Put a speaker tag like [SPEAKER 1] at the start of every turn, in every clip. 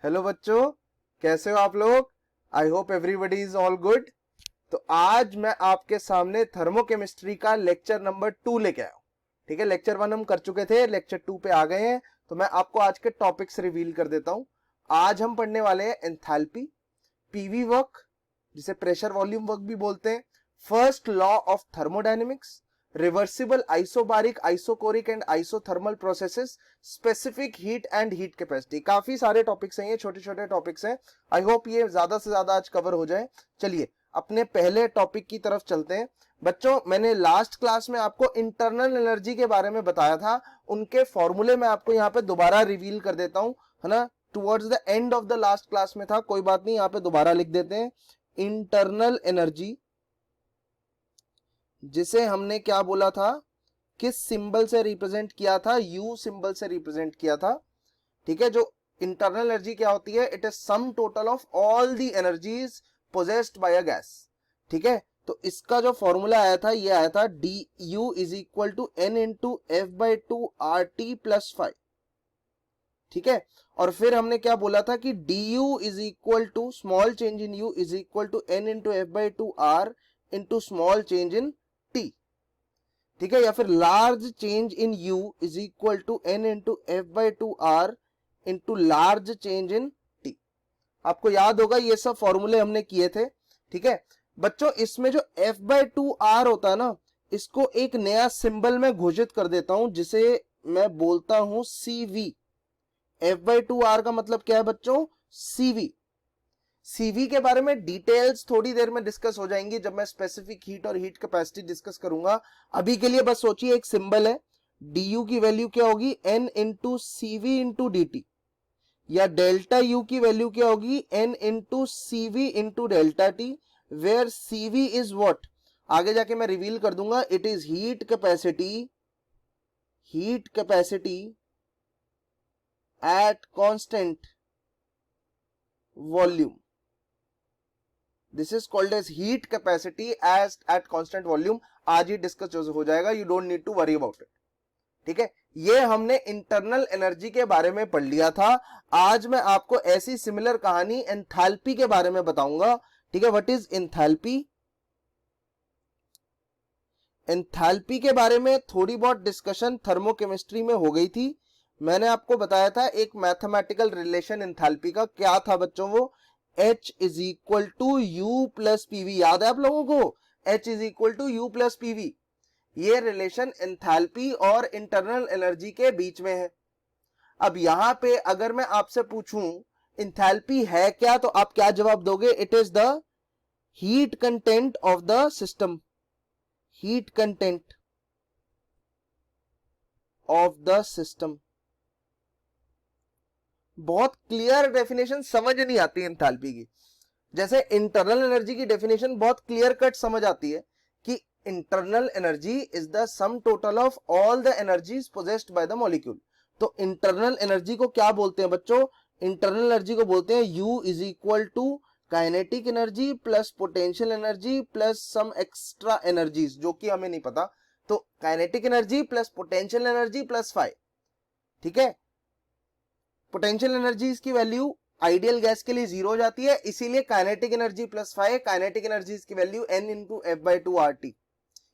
[SPEAKER 1] Hello बच्चों, कैसे हो आप लोग। I hope everybody is all good. तो आज मैं आपके सामने थर्मोकेमिस्ट्री का लेक्चर नंबर 2 लेके आया हूं। ठीक है, लेक्चर 1 हम कर चुके थे, लेक्चर 2 पे आ गए हैं। तो मैं आपको आज के टॉपिक्स रिवील कर देता हूं। आज हम पढ़ने वाले हैं एंथैल्पी, पीवी वर्क जिसे प्रेशर वॉल्यूम वर्क भी बोलते हैं, first law of thermodynamics, reversible isobaric isochoric and isothermal processes, specific heat and heat capacity. काफी सारे टॉपिक्स हैं, ये छोटे छोटे टॉपिक्स हैं। आई होप ये ज्यादा से ज्यादा आज कवर हो जाए। चलिए अपने पहले टॉपिक की तरफ चलते हैं। बच्चों, मैंने लास्ट क्लास में आपको इंटरनल एनर्जी के बारे में बताया था, उनके फॉर्मूले मैं आपको यहाँ पे दोबारा रिवील कर देता हूं, है ना। Towards the end of the last class में था, कोई बात नहीं, यहाँ पे दोबारा लिख देते हैं। इंटरनल एनर्जी, जिसे हमने क्या बोला था, किस सिंबल से रिप्रेजेंट किया था, यू सिंबल से रिप्रेजेंट किया था। ठीक है, जो इंटरनल एनर्जी क्या होती है, it is sum total of all the energies possessed by a gas. ठीक है, तो इसका जो फॉर्मूला आया था, ये आया था D U is equal to N into F by two R T plus 5। ठीक है, और फिर हमने क्या बोला था कि D U is equal to small change in U is equal to N into F by two R into small change in T. ठीक है, या फिर large change in U is equal to N into F by two R into large change in T. आपको याद होगा ये सब फॉर्मूले हमने किए थे। ठीक है बच्चों, इसमें जो एफ बाई टू आर होता है ना, इसको एक नया सिंबल में घोषित कर देता हूं, जिसे मैं बोलता हूं CV. F by two R का मतलब क्या है बच्चों, सीवी। सीवी के बारे में डिटेल्स थोड़ी देर में डिस्कस हो जाएंगी, जब मैं स्पेसिफिक हीट और हीट कैपेसिटी डिस्कस करूंगा। अभी के लिए बस सोचिए, एक सिंबल है, डी यू की वैल्यू क्या होगी, N into CV into D T, या डेल्टा यू की वैल्यू क्या होगी, N into CV into delta T, where CV is what, आगे जाके मैं रिवील कर दूंगा, it is heat capacity at constant volume. This is called as heat capacity as at constant volume. आज ही डिस्कस हो जाएगा, you don't need to worry about it. ठीक है, ये हमने इंटरनल एनर्जी के बारे में पढ़ लिया था। आज मैं आपको ऐसी सिमिलर कहानी एंथैल्पी के बारे में बताऊंगा। ठीक है, व्हाट इज एंथैल्पी। एंथैल्पी के बारे में थोड़ी बहुत डिस्कशन थर्मोकेमिस्ट्री में हो गई थी। मैंने आपको बताया था एक मैथमेटिकल रिलेशन एंथैल्पी का, क्या था बच्चों वो, H is equal to U plus PV. याद है आप लोगों को, H is equal to U plus PV. ये रिलेशन एंथैल्पी और इंटरनल एनर्जी के बीच में है। अब यहां पे अगर मैं आपसे पूछूं एंथैल्पी है क्या, तो आप क्या जवाब दोगे, it is the heat content of the system. Heat content of the system. बहुत क्लियर डेफिनेशन समझ नहीं आती एंथैल्पी की। जैसे इंटरनल एनर्जी की डेफिनेशन बहुत क्लियर कट समझ आती है कि internal energy is the some total of all the energies possessed by the molecule. तो इंटरनल एनर्जी को क्या बोलते हैं बच्चों, इंटरनल एनर्जी को बोलते हैं U is equal to kinetic energy plus potential energy plus some extra energies, जो कि हमें नहीं पता। तो kinetic energy plus potential energy plus 5। ठीक है, पोटेंशियल एनर्जी की वैल्यू आइडियल गैस के लिए 0 हो जाती है, इसीलिए kinetic energy plus 5, kinetic energy की value n into F by two R T.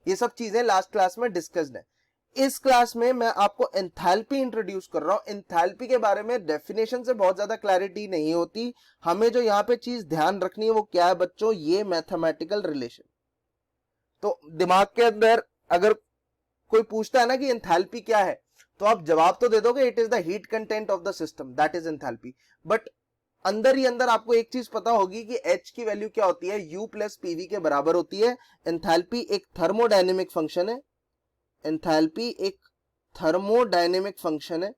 [SPEAKER 1] ये सब चीजें लास्ट क्लास में डिस्कस्ड है। इस क्लास में मैं आपको एंथैल्पी इंट्रोड्यूस कर रहा हूं। एंथैल्पी के बारे में डेफिनेशन से बहुत ज्यादा क्लैरिटी नहीं होती। हमें जो यहाँ पे चीज ध्यान रखनी है वो क्या है बच्चों, ये मैथमेटिकल रिलेशन। तो दिमाग के अंदर अगर कोई पूछता है ना कि एंथैल्पी क्या है, तो आप जवाब तो दे दोगे, it is the heat content of the system, that is enthalpy. But अंदर ही अंदर आपको एक चीज पता होगी कि H की वैल्यू क्या होती है, U प्लस पीवी के बराबर होती है। एंथैल्पी एक थर्मोडायनेमिक फंक्शन है। एंथैल्पी एक थर्मोडायनेमिक फंक्शन है।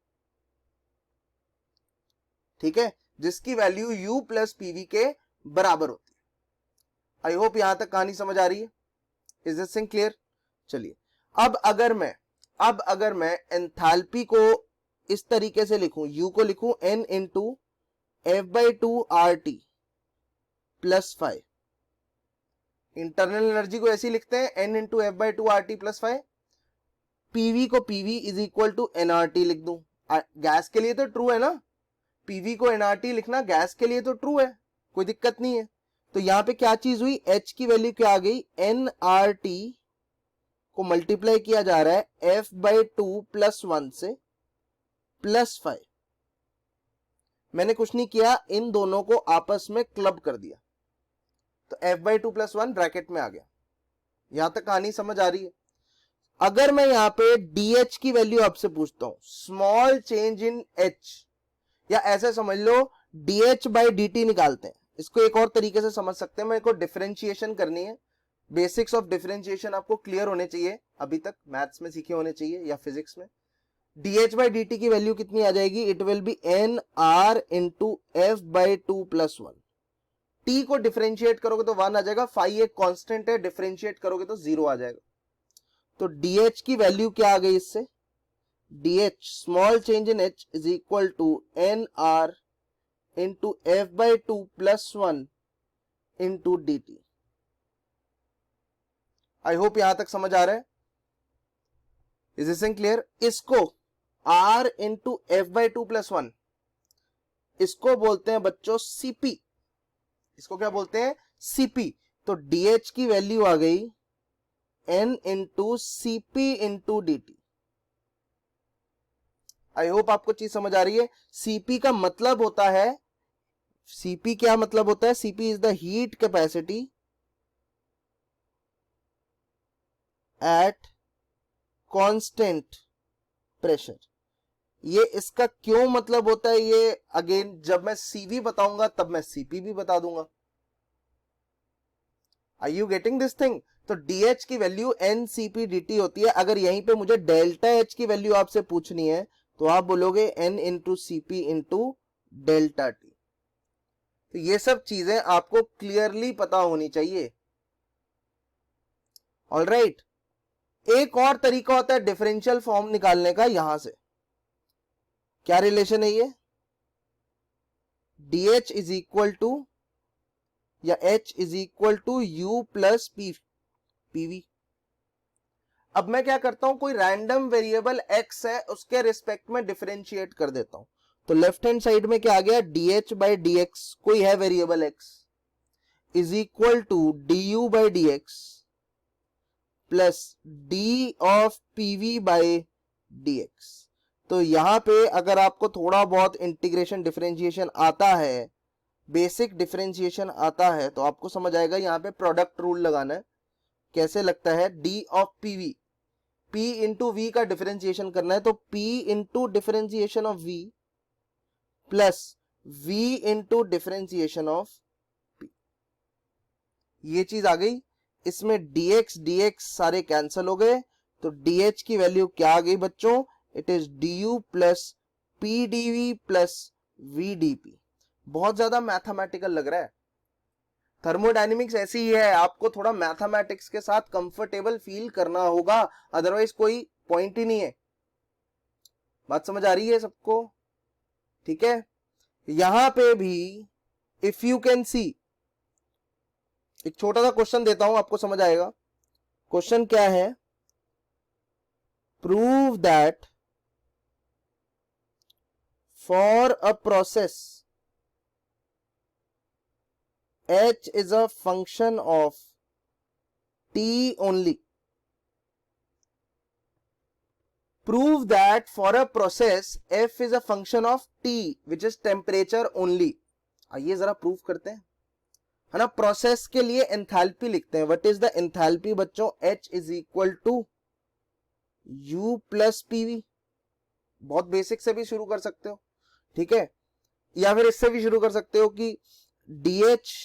[SPEAKER 1] ठीक है, जिसकी वैल्यू U प्लस पीवी के बराबर होती है। आई होप यहां तक कहानी समझ आ रही है। Is this thing clear. चलिए, अब अगर मैं एंथैल्पी को इस तरीके से लिखूं, U को लिखूं N into F by two R T plus 5। Internal energy को ऐसे लिखते हैं, N into F by two R T plus 5। PV को PV is equal to NRT लिख दूं। गैस के लिए तो ट्रू है ना, पीवी को एनआरटी लिखना गैस के लिए तो ट्रू है, कोई दिक्कत नहीं है। तो यहां पे क्या चीज हुई, एच की वैल्यू क्या आ गई, एनआरटी को मल्टीप्लाई किया जा रहा है F by two plus one से प्लस 5। मैंने कुछ नहीं किया, इन दोनों को आपस में क्लब कर दिया, तो F by two plus one bracket में आ गया। यहां तक कहानी समझ आ रही है। अगर मैं यहां पे डीएच की वैल्यू आपसे पूछता हूं, स्मॉल चेंज इन एच, या ऐसे समझ लो डीएच बाई डी निकालते हैं, इसको एक और तरीके से समझ सकते हैं। मेरे को डिफरेंशिएशन करनी है, बेसिक्स ऑफ डिफरेंशिएशन आपको क्लियर होने चाहिए, अभी तक मैथ्स में सीखे होने चाहिए या फिजिक्स में। dh बाई dt की वैल्यू कितनी आ जाएगी, it will be N R into F by two plus one. t को डिफरेंशिएट करोगे तो 1 आ जाएगा, फाई एक कांस्टेंट है, डिफरेंशिएट करोगे तो 0 आ जाएगा। तो dh की वैल्यू क्या आ गई इससे, dh small change in h is equal to N R into F by two plus one into D T. I hope यहां तक समझ आ रहा है। Is this clear? इसको r into F by two plus one, इसको बोलते हैं बच्चों सीपी। इसको क्या बोलते हैं, सीपी। तो dh की वैल्यू आ गई n into CP into D T. I hope आपको चीज समझ आ रही है। सीपी का मतलब होता है, सीपी क्या मतलब होता है, CP is the heat capacity at constant pressure. ये इसका क्यों मतलब होता है, ये अगेन जब मैं सीवी बताऊंगा तब मैं सीपी भी बता दूंगा। Are you getting this thing? तो डीएच की वैल्यू एन सीपी डी होती है। अगर यहीं पे मुझे डेल्टा एच की वैल्यू आपसे पूछनी है तो आप बोलोगे N into CP into delta T. तो ये सब चीजें आपको क्लियरली पता होनी चाहिए। ऑलराइट, एक और तरीका होता है डिफरेंशियल फॉर्म निकालने का। यहां से क्या रिलेशन है ये, dh इज इक्वल टू या h is equal to u plus PV. अब मैं क्या करता हूं, कोई रैंडम वेरिएबल x है उसके रिस्पेक्ट में डिफरेंशिएट कर देता हूं। तो लेफ्ट हैंड साइड में क्या आ गया, dh बाई dx, कोई है variable x, is equal to du by dx plus D of PV by dx। तो यहां पे अगर आपको थोड़ा बहुत इंटीग्रेशन डिफरेंशिएशन आता है, बेसिक डिफरेंशिएशन आता है, तो आपको समझ आएगा यहां पे प्रोडक्ट रूल लगाना है। कैसे लगता है, D of PV, P into V का डिफरेंशिएशन करना है, तो P into differentiation of V plus V into differentiation of P. ये चीज आ गई। इसमें dx dx सारे कैंसिल हो गए, तो dh की वैल्यू क्या आ गई बच्चों, it is du plus P DV plus V DP. बहुत ज्यादा मैथमेटिकल लग रहा है। थर्मोडायनेमिक्स ऐसी ही है, आपको थोड़ा मैथमेटिक्स के साथ कंफर्टेबल फील करना होगा, अदरवाइज कोई पॉइंट ही नहीं है। बात समझ आ रही है सबको? ठीक है, यहां पे भी इफ यू कैन सी, एक छोटा सा क्वेश्चन देता हूं, आपको समझ आएगा। क्वेश्चन क्या है, prove that for a process h is a function of t only. Prove that for a process f is a function of t which is temperature only. आइए जरा प्रूव करते हैं, है ना। प्रोसेस के लिए एंथैल्पी लिखते हैं। व्हाट इज द एंथैल्पी बच्चों, h is equal to u plus PV. बहुत बेसिक से भी शुरू कर सकते हो, ठीक है, या फिर इससे भी शुरू कर सकते हो कि dh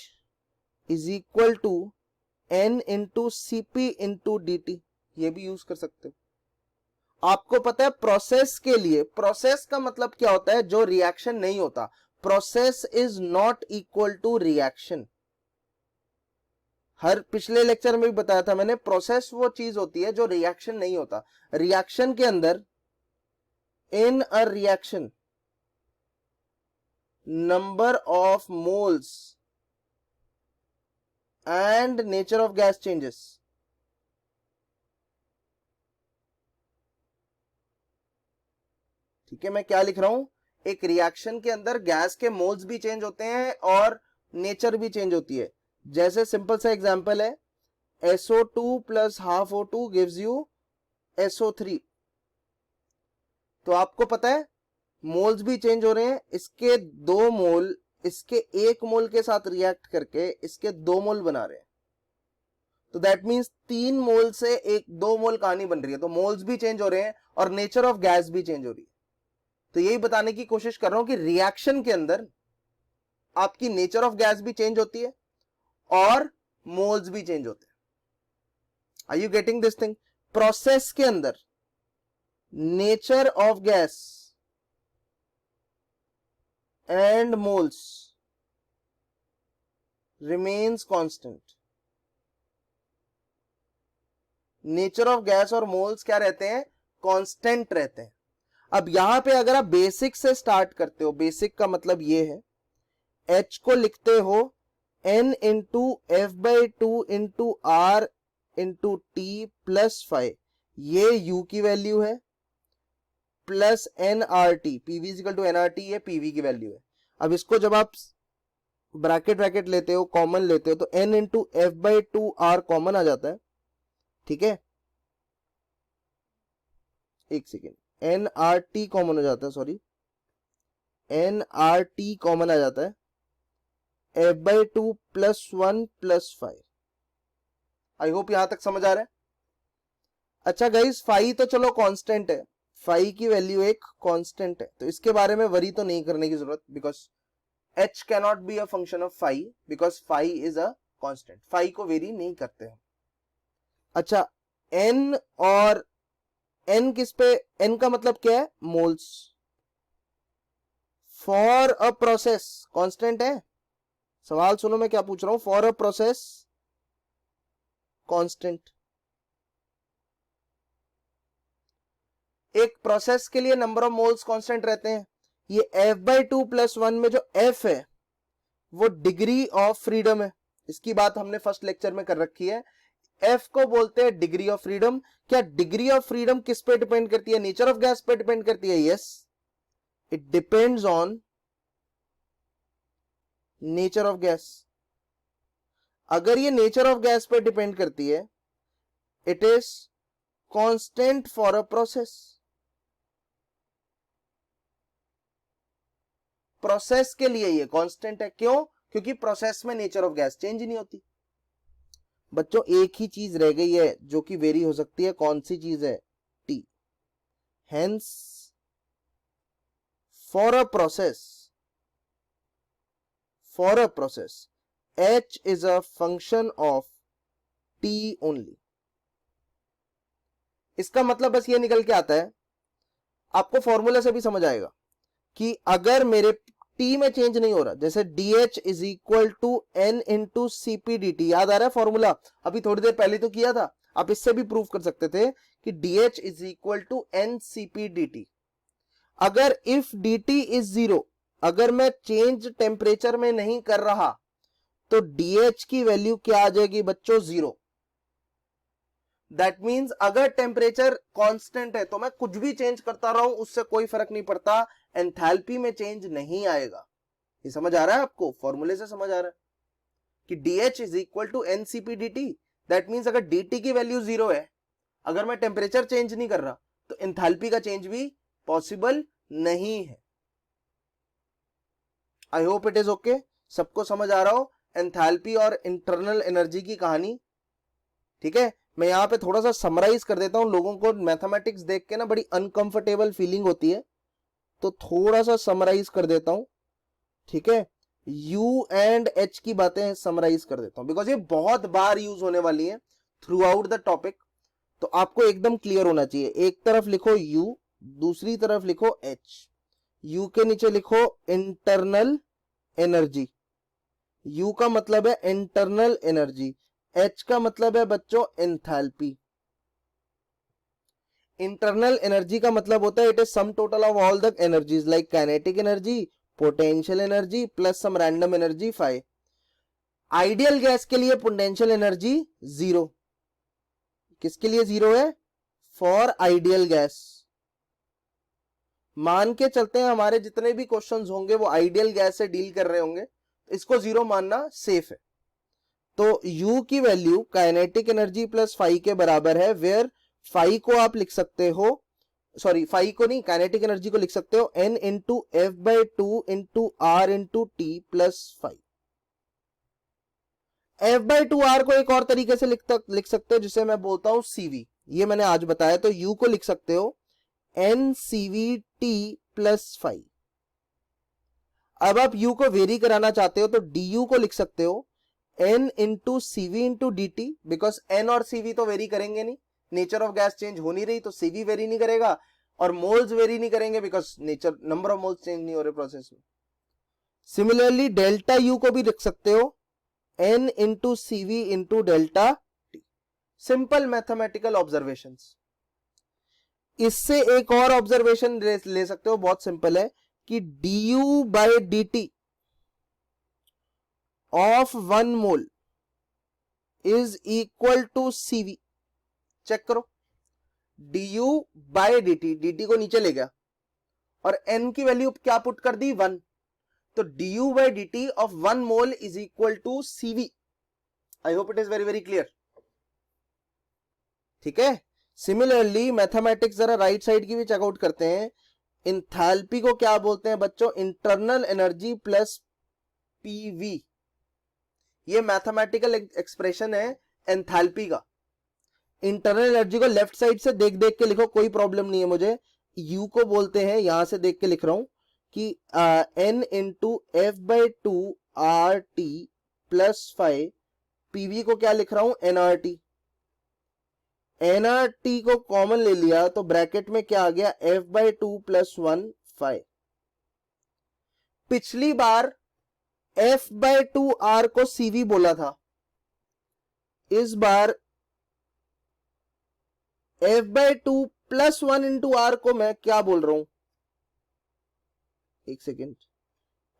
[SPEAKER 1] is equal to n into CP into D T, ये भी यूज कर सकते हो। आपको पता है प्रोसेस के लिए, प्रोसेस का मतलब क्या होता है, जो रिएक्शन नहीं होता। Process is not equal to reaction. हर पिछले लेक्चर में भी बताया था मैंने, प्रोसेस वो चीज होती है जो रिएक्शन नहीं होता। रिएक्शन के अंदर, in a reaction number of moles and nature of gas changes. ठीक है, मैं क्या लिख रहा हूं, एक रिएक्शन के अंदर गैस के मोल्स भी चेंज होते हैं और नेचर भी चेंज होती है। जैसे सिंपल सा एग्जांपल है, SO2 plus half O2 gives you SO3। तो आपको पता है मोल्स भी चेंज हो रहे हैं, इसके 2 मोल इसके 1 मोल के साथ रिएक्ट करके इसके 2 मोल बना रहे हैं। तो दैट मींस 3 मोल से 2 मोल कहानी बन रही है। तो मोल्स भी चेंज हो रहे हैं और नेचर ऑफ गैस भी चेंज हो रही है। तो यही बताने की कोशिश कर रहा हूं कि रिएक्शन के अंदर आपकी नेचर ऑफ गैस भी चेंज होती है और मोल्स भी चेंज होते हैं। Are you getting this thing? Process के अंदर nature of gas and moles remains constant. Nature of gas और मोल्स क्या रहते हैं? कांस्टेंट रहते हैं। अब यहां पे अगर आप बेसिक से स्टार्ट करते हो, बेसिक का मतलब ये है H को लिखते हो N into F by 2 into R into T plus 5, ये U की वैल्यू है, plus nRT, PV equal to nRT, ये PV की वैल्यू है। अब इसको जब आप ब्रैकेट लेते हो, कॉमन लेते हो, तो N into F by 2 R common आ जाता है, ठीक है। एक सेकेंड, nRT कॉमन हो जाता है, सॉरी, nRT कॉमन आ जाता है, F by 2 plus 1 plus 5। I hope यहां तक समझ आ रहा है। अच्छा गाइस, 5 तो चलो कांस्टेंट है, 5 की वैल्यू एक कांस्टेंट है, तो इसके बारे में वरी तो नहीं करने की जरूरत, because H cannot be a function of 5 because 5 is a constant, 5 को वेरी नहीं करते हैं। अच्छा, N और N किस पे? N का मतलब क्या है? Moles. For a process constant है। सवाल सुनो मैं क्या पूछ रहा हूं, फॉर अ प्रोसेस कांस्टेंट। एक प्रोसेस के लिए नंबर ऑफ मोल्स कांस्टेंट रहते हैं। ये F बाई 2 प्लस 1 में जो F है वो डिग्री ऑफ फ्रीडम है। इसकी बात हमने फर्स्ट लेक्चर में कर रखी है। F को बोलते हैं डिग्री ऑफ फ्रीडम। क्या डिग्री ऑफ फ्रीडम किस पे डिपेंड करती है? नेचर ऑफ गैस पे डिपेंड करती है। Yes, it depends on nature of gas. अगर ये नेचर ऑफ गैस पे डिपेंड करती है, it is constant for a process. Process के लिए ये कांस्टेंट है। क्यों? क्योंकि प्रोसेस में नेचर ऑफ गैस चेंज नहीं होती। बच्चों, एक ही चीज रह गई है जो कि वेरी हो सकती है। कौन सी चीज है? T। Hence for a process H is a function of T only। इसका मतलब बस ये निकल के आता है, आपको फॉर्मूला से भी समझ आएगा कि अगर मेरे T में चेंज नहीं हो रहा, जैसे DH is equal to N into CP/dt, याद आ रहा है फॉर्मूला? अभी थोड़ी देर पहले तो किया था, आप इससे भी प्रूव कर सकते थे कि DH is equal to N CP/dt। अगर इफ dt इज 0, अगर मैं चेंज टेम्परेचर में नहीं कर रहा, तो DH की वैल्यू क्या आ जाएगी बच्चों? 0। दैट मीन्स अगर टेम्परेचर कांस्टेंट है तो मैं कुछ भी चेंज करता रहूं, उससे कोई फर्क नहीं पड़ता, एंथैल्पी में चेंज नहीं आएगा। ये समझ आ रहा है आपको? फॉर्मूले से समझ आ रहा है कि DH is equal to NCP/dt। That means अगर dt की वैल्यू 0 है, अगर मैं टेम्परेचर चेंज नहीं कर रहा, तो एंथैल्पी का चेंज भी पॉसिबल नहीं है। I hope it is okay, सबको समझ आ रहा हो एंथैल्पी और इंटरनल एनर्जी की कहानी, ठीक है। मैं यहां पे थोड़ा सा समराइज कर देता हूं। लोगों को मैथमेटिक्स देख के ना बड़ी अनकंफर्टेबल फीलिंग होती है, तो थोड़ा सा समराइज कर देता हूं, ठीक है। U एंड H की बातें समराइज कर देता हूं, बिकॉज ये बहुत बार यूज होने वाली है थ्रू आउट द टॉपिक, तो आपको एकदम क्लियर होना चाहिए। एक तरफ लिखो U, दूसरी तरफ लिखो H। U के नीचे लिखो इंटरनल एनर्जी। U का मतलब है इंटरनल एनर्जी, H का मतलब है बच्चों एंथैल्पी। इंटरनल एनर्जी का मतलब होता है it is sum total of all the energies like kinetic energy, potential energy plus some random energy 5। Ideal gas के लिए पोटेंशियल एनर्जी 0। किसके लिए 0 है? For ideal gas. मान के चलते हैं हमारे जितने भी क्वेश्चंस होंगे वो आइडियल गैस से डील कर रहे होंगे, इसको जीरो मानना सेफ है। तो U की value kinetic energy plus phi के बराबर है, वेयर फाई को आप लिख सकते हो, सॉरी फाई को नहीं, काइनेटिक एनर्जी को लिख सकते हो N into F by two into R into T plus phi. F by two R को एक और तरीके से लिख सकते हो जिसे मैं बोलता हूं CV, ये मैंने आज बताया। तो U को लिख सकते हो N CV T plus phi. अब आप U को वेरी कराना चाहते हो तो DU को लिख सकते हो N into CV into D T, because N और CV तो वेरी करेंगे नहीं, नेचर ऑफ गैस चेंज हो नहीं रही, तो CV वेरी नहीं करेगा और मोल्स वेरी नहीं करेंगे because nature number of moles change नहीं हो रहे प्रोसेस में। सिमिलरली डेल्टा U को भी लिख सकते हो N into CV into delta T। Simple mathematical observations. इससे एक और ऑब्जर्वेशन ले सकते हो, बहुत सिंपल है कि du by dt of 1 mole is equal to CV। Check करो, du बाय dt को नीचे ले गया और n की वैल्यू क्या पुट कर दी 1, तो du by dt of 1 mole is equal to CV। I hope it is very very clear. ठीक है, सिमिलरली मैथमेटिक्स जरा राइट साइड की भी चेकआउट करते हैं। इंथैल्पी को क्या बोलते हैं बच्चों? Internal energy plus PV. ये मैथमेटिकल एक्सप्रेशन है एंथैल्पी का। इंटरनल एनर्जी को लेफ्ट साइड से देख देख के लिखो, कोई प्रॉब्लम नहीं है मुझे। यू को बोलते हैं, यहां से देख के लिख रहा हूं कि N into F by two R T plus five. PV को क्या लिख रहा हूं? एनआरटी। एनआरटी को कॉमन ले लिया तो ब्रैकेट में क्या आ गया? F by two plus one 5। पिछली बार एफ बाई टू आर को सीवी बोला था, इस बार F by two plus one into R को मैं क्या बोल रहा हूं? एक second,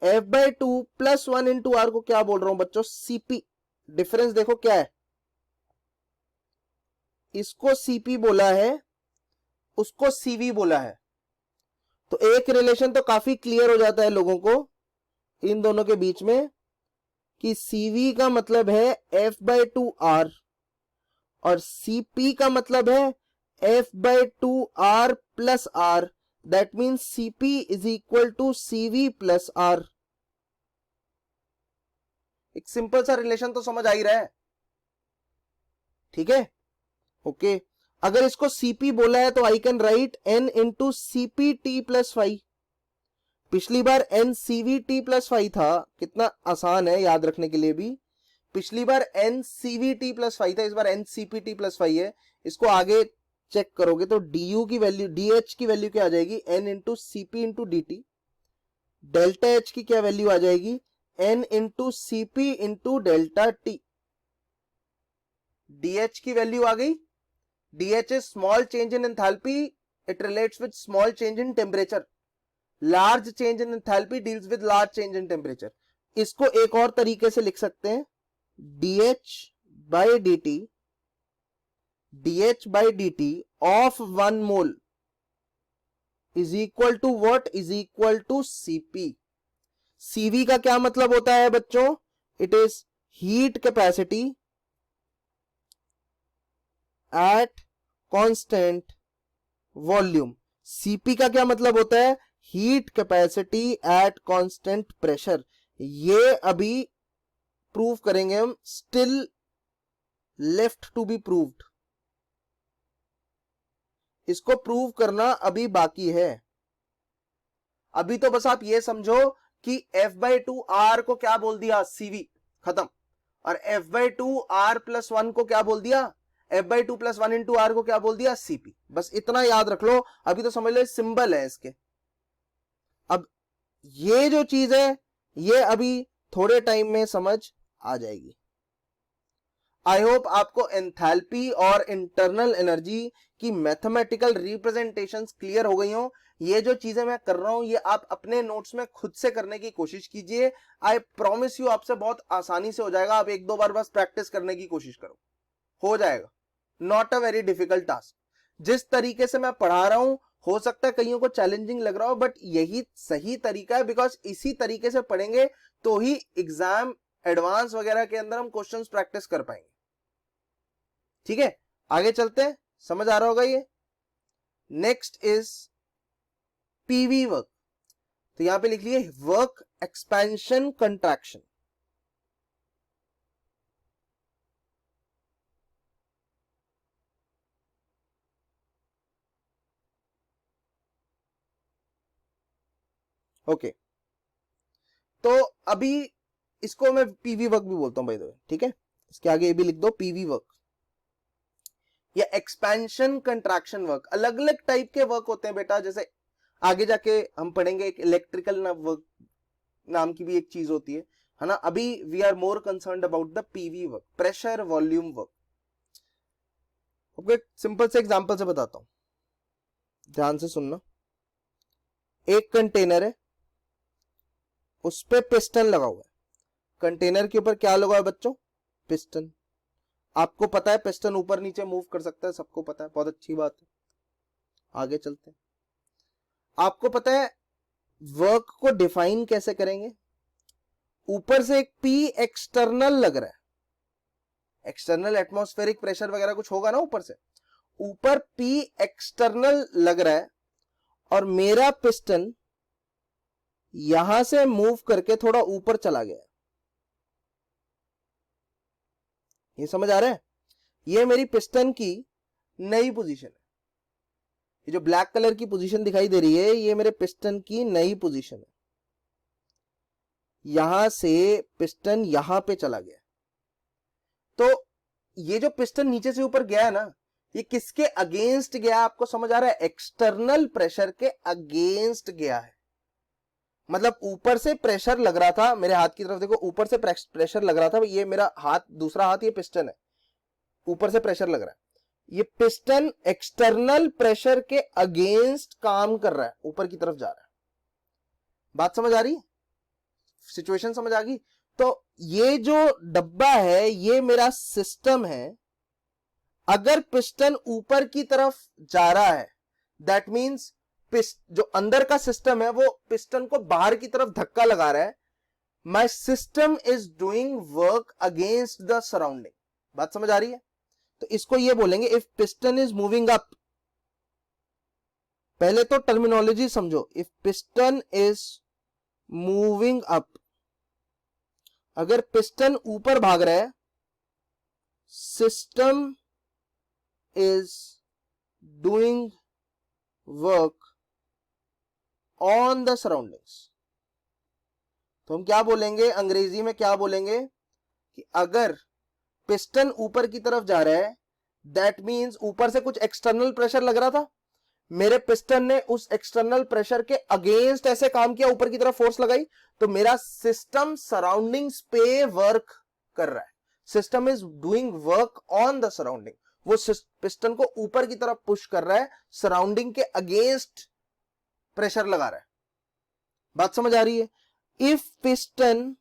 [SPEAKER 1] F by two plus one into R को क्या बोल रहा हूं बच्चों? सीपी। डिफरेंस देखो क्या है, इसको सीपी बोला है, उसको सीवी बोला है। तो एक रिलेशन तो काफी क्लियर हो जाता है लोगों को इन दोनों के बीच में कि CV का मतलब है F बाई टू आर और CP का मतलब है F by two R plus R. That means CP is equal to CV plus R. एक सिंपल सा रिलेशन तो समझ आ ही रहा है। ठीक है, ओके। अगर इसको CP बोला है तो आई can right N into CPT plus 5। पिछली बार NCVT प्लस 5 था, कितना आसान है याद रखने के लिए भी। पिछली बार NCVT प्लस 5 था, इस बार NCPT प्लस 5 है। इसको आगे चेक करोगे तो DU की वैल्यू, DH की वैल्यू क्या आ जाएगी? N into CP into DT। Delta H की क्या वैल्यू आ जाएगी? N into CP into delta T। DH की वैल्यू आ गई। DH is small change in enthalpy. It relates with small change in temperature. Large change in enthalpy deals with large change in temperature. इसको एक और तरीके से लिख सकते हैं, DH by dt, DH by dt of 1 mole is equal to what? Is equal to CP. CV का क्या मतलब होता है बच्चों? It is heat capacity at constant volume. CP का क्या मतलब होता है? Heat capacity at constant pressure. ये अभी प्रूव करेंगे हम, still left to be proved. इसको प्रूव करना अभी बाकी है। अभी तो बस आप ये समझो कि F बाई टू आर को क्या बोल दिया? CV, खत्म। और F by two R plus one को क्या बोल दिया? F by two plus one into R को क्या बोल दिया? CP। बस इतना याद रख लो, अभी तो समझ लो सिंबल है इसके। अब ये जो चीज है ये अभी थोड़े टाइम में समझ आ जाएगी। आई होप आपको एंथैल्पी और इंटरनल एनर्जी की मैथमेटिकल रिप्रेजेंटेशंस क्लियर हो गई हो। ये जो चीजें मैं कर रहा हूं ये आप अपने नोट्स में खुद से करने की कोशिश कीजिए। आई प्रॉमिस यू आपसे बहुत आसानी से हो जाएगा। आप एक दो बार बस प्रैक्टिस करने की कोशिश करो, हो जाएगा। Not a very difficult task. जिस तरीके से मैं पढ़ा रहा हूं हो सकता है कईयों को चैलेंजिंग लग रहा हो, बट यही सही तरीका है, बिकॉज इसी तरीके से पढ़ेंगे तो ही एग्जाम एडवांस वगैरह के अंदर हम क्वेश्चंस प्रैक्टिस कर पाएंगे। ठीक है, आगे चलते हैं, समझ आ रहा होगा ये। Next is PV work. तो यहां पे लिख लिए वर्क एक्सपेंशन कंट्रैक्शन। ओके, तो अभी इसको मैं पीवी वर्क भी बोलता हूं भाई, ठीक है, इसके आगे ये भी लिख दो पीवी वर्क या एक्सपेंशन कंट्रैक्शन वर्क। अलग अलग टाइप के वर्क होते हैं बेटा, जैसे आगे जाके हम पढ़ेंगे एक इलेक्ट्रिकल वर्क नाम की भी एक चीज होती है ना। अभी we are more concern about the PV work, pressure volume work. Okay, simple से एग्जांपल से बताता हूं, ध्यान से सुनना। एक कंटेनर है, उस पे पिस्टन लगा हुआ है। कंटेनर के ऊपर क्या लगा है बच्चों? पिस्टन। आपको पता है पिस्टन ऊपर नीचे मूव कर सकता है, सबको पता है, बहुत अच्छी बात है। आगे चलते हैं। आपको पता है वर्क को डिफाइन कैसे करेंगे? ऊपर से एक पी एक्सटर्नल लग रहा है, एक्सटर्नल एटमॉस्फेरिक प्रेशर वगैरह कुछ होगा ना ऊपर से, ऊपर पी एक्सटर्नल लग रहा है और मेरा पिस्टन यहां से मूव करके थोड़ा ऊपर चला गया। ये समझ आ रहा है? ये मेरी पिस्टन की नई पोजीशन है। ये जो ब्लैक कलर की पोजीशन दिखाई दे रही है, ये मेरे पिस्टन की नई पोजीशन है। यहां से पिस्टन यहां पे चला गया। तो ये जो पिस्टन नीचे से ऊपर गया है ना, ये किसके अगेंस्ट गया? आपको समझ आ रहा है? एक्सटर्नल प्रेशर के अगेंस्ट गया है। मतलब ऊपर से प्रेशर लग रहा था, मेरे हाथ की तरफ देखो, ऊपर से प्रेशर लग रहा था, ये मेरा हाथ, दूसरा हाथ ये पिस्टन है, ऊपर से प्रेशर लग रहा है। ये पिस्टन एक्सटर्नल प्रेशर के अगेंस्ट काम कर रहा है, ऊपर की तरफ जा रहा है। बात समझ आ रही है? सिचुएशन समझ आ गई? तो ये जो डब्बा है ये मेरा सिस्टम है। अगर पिस्टन ऊपर की तरफ जा रहा है, दैट मींस जो अंदर का सिस्टम है वो पिस्टन को बाहर की तरफ धक्का लगा रहा है। My system is doing work against the surrounding. बात समझ आ रही है? तो इसको ये बोलेंगे if piston is moving up. पहले तो टर्मिनोलॉजी समझो। If piston is moving up, अगर पिस्टन ऊपर भाग रहा है, system is doing work on the surroundings. तो हम क्या बोलेंगे अंग्रेजी में, क्या बोलेंगे कि अगर पिस्टन ऊपर की तरफ जा रहा है, दैट मींस ऊपर से कुछ एक्सटर्नल प्रेशर लग रहा था, मेरे पिस्टन ने उस एक्सटर्नल प्रेशर के अगेंस्ट ऐसे काम किया, ऊपर की तरफ फोर्स लगाई, तो मेरा सिस्टम सराउंडिंग्स पे वर्क कर रहा है। System is doing work on the surrounding. वो पिस्टन को ऊपर की तरफ पुश कर रहा है, सराउंडिंग के अगेंस्ट प्रेशर लगा रहा है। बात समझ आ रही है? If piston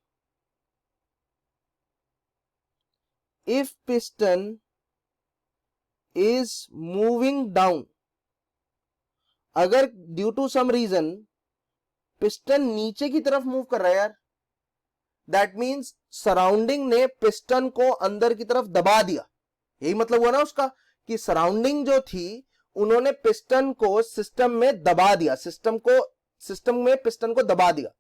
[SPEAKER 1] is moving down, अगर due to some reason piston नीचे की तरफ मूव कर रहा है यार, दैट मींस सराउंडिंग ने पिस्टन को अंदर की तरफ दबा दिया। यही मतलब हुआ ना उसका, कि सराउंडिंग जो थी उन्होंने पिस्टन को सिस्टम में दबा दिया, सिस्टम में पिस्टन को दबा दिया।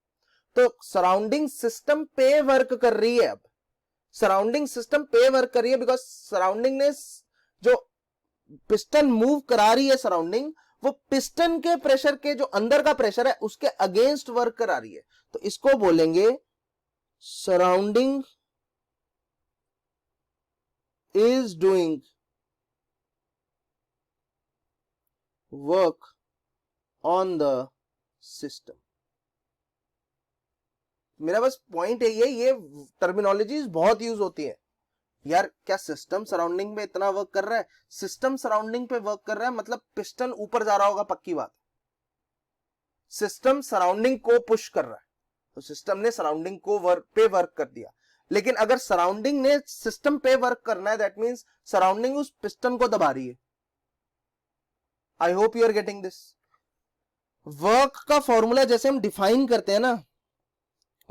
[SPEAKER 1] तो सराउंडिंग सिस्टम पे वर्क कर रही है। अब सराउंडिंग सिस्टम पे वर्क कर रही है बिकॉज सराउंडिंग ने जो पिस्टन मूव करा रही है, सराउंडिंग वो पिस्टन के प्रेशर के जो अंदर का प्रेशर है उसके अगेंस्ट वर्क करा रही है। तो इसको बोलेंगे surrounding is doing work on the system. मेरा बस पॉइंट है ये टर्मिनोलॉजीज बहुत यूज होती है यार। क्या सिस्टम सराउंडिंग में इतना वर्क कर रहा है? सिस्टम सराउंडिंग पे वर्क कर रहा है मतलब पिस्टन ऊपर जा रहा होगा, पक्की बात। सिस्टम सराउंडिंग को पुश कर रहा है, तो सिस्टम ने सराउंडिंग को पे वर्क कर दिया। लेकिन अगर सराउंडिंग ने सिस्टम पे वर्क करना है, दैट मींस सराउंडिंग उस पिस्टन को दबा रही है। I hope you are getting this. Work का फॉर्मूला जैसे हम डिफाइन करते हैं ना,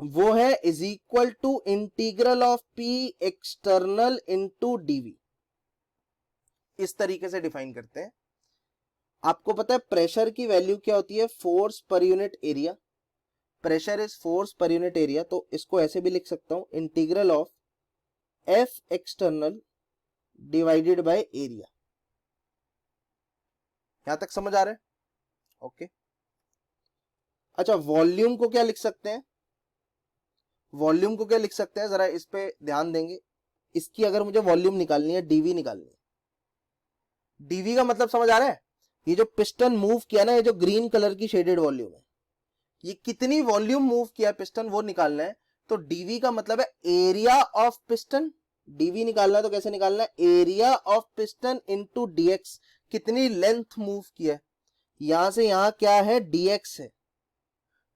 [SPEAKER 1] वो है is equal to integral of P external into DV. इस तरीके से डिफाइन करते हैं। आपको पता है प्रेशर की वैल्यू क्या होती है, force per unit area. Pressure is force per unit area, तो इसको ऐसे भी लिख सकता हूं, integral of F external divided by area. यहां तक समझ आ रहा है? ओके। अच्छा, वॉल्यूम को क्या लिख सकते हैं, वॉल्यूम को क्या लिख सकते हैं, जरा इस पे ध्यान देंगे। इसकी अगर मुझे वॉल्यूम निकालनी है, डीवी निकालनी है। डीवी का मतलब समझ आ रहा है? ये जो पिस्टन मूव किया ना, ये जो ग्रीन कलर की शेडेड वॉल्यूम है, ये कितनी वॉल्यूम मूव किया पिस्टन, वो निकालना है। तो डीवी का मतलब है एरिया ऑफ पिस्टन। डीवी निकालना है तो कैसे निकालना है, area of piston into DX. कितनी लेंथ मूव किया है, यहां से यहां क्या है, डीएक्स है।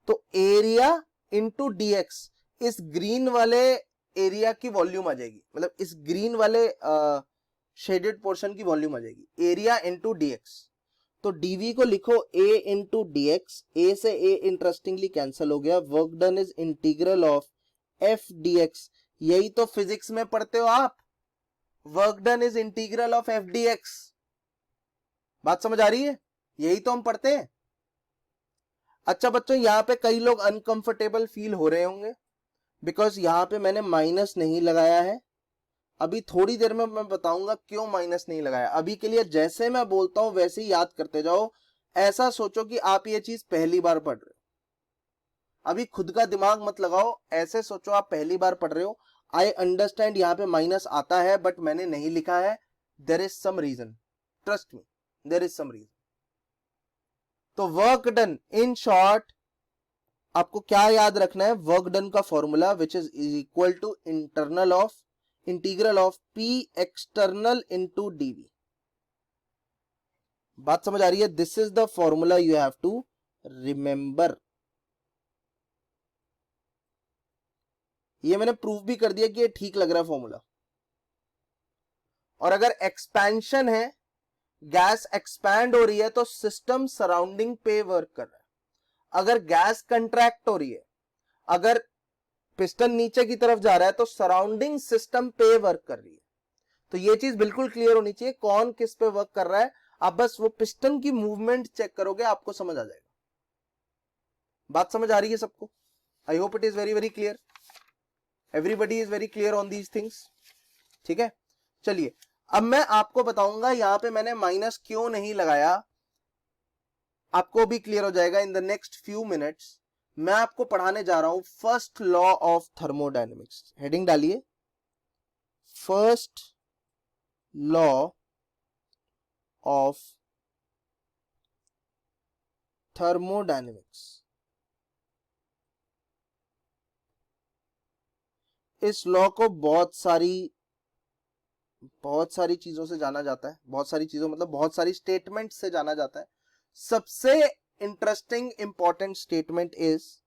[SPEAKER 1] तो एरिया इनटू डीएक्स, इस ग्रीन वाले एरिया की वॉल्यूम आ जाएगी, मतलब इस ग्रीन वाले शेडेड पोर्शन की वॉल्यूम आ जाएगी, एरिया इनटू डीएक्स। तो डीवी को लिखो ए इंटू डीएक्स, ए से ए इंटरेस्टिंगली कैंसिल हो गया, work done is integral of F DX. यही तो फिजिक्स में पढ़ते हो आप, work done is integral of F DX. बात समझ आ रही है? यही तो हम पढ़ते हैं। अच्छा बच्चों, यहां पे कई लोग अनकंफर्टेबल फील हो रहे होंगे, बिकॉज यहां पे मैंने माइनस नहीं लगाया है। अभी थोड़ी देर में मैं बताऊंगा क्यों माइनस नहीं लगाया। अभी के लिए जैसे मैं बोलता हूं वैसे ही याद करते जाओ। ऐसा सोचो कि आप ये चीज पहली बार पढ़ रहे हो। अभी खुद का दिमाग मत लगाओ, ऐसे सोचो आप पहली बार पढ़ रहे हो। आई अंडरस्टैंड यहाँ पे माइनस आता है, बट मैंने नहीं लिखा है। There is some reason, trust me, there is some reason. तो वर्क डन, इन शॉर्ट आपको क्या याद रखना है, वर्क डन का formula which is equal to integral of P external into dV. बात समझ आ रही है? This is the formula you have to remember. ये मैंने प्रूव भी कर दिया कि ये ठीक लग रहा है फॉर्मूला। और अगर एक्सपेंशन है, गैस एक्सपैंड हो रही है, तो सिस्टम सराउंडिंग पे वर्क कर रहा है। अगर गैस कंट्रैक्ट हो रही है, अगर पिस्टन नीचे की तरफ जा रहा है, तो सराउंडिंग सिस्टम पे वर्क कर रही है। तो ये चीज बिल्कुल क्लियर होनी चाहिए कौन किस पे वर्क कर रहा है। आप बस वो पिस्टन की मूवमेंट चेक करोगे, आपको समझ आ जाएगा। बात समझ आ रही है सबको? आई hope it is very very clear, everybody is very clear on these things. ठीक है, चलिए अब मैं आपको बताऊंगा यहां पे मैंने माइनस क्यों नहीं लगाया। आपको भी क्लियर हो जाएगा in the next few minutes. मैं आपको पढ़ाने जा रहा हूं first law of thermodynamics. Heading डालिए, फर्स्ट लॉ ऑफ थर्मोडायनेमिक्स। इस लॉ को बहुत सारी चीजों से जाना जाता है, बहुत सारी चीजों मतलब बहुत सारी स्टेटमेंट से जाना जाता है। सबसे interesting important statement is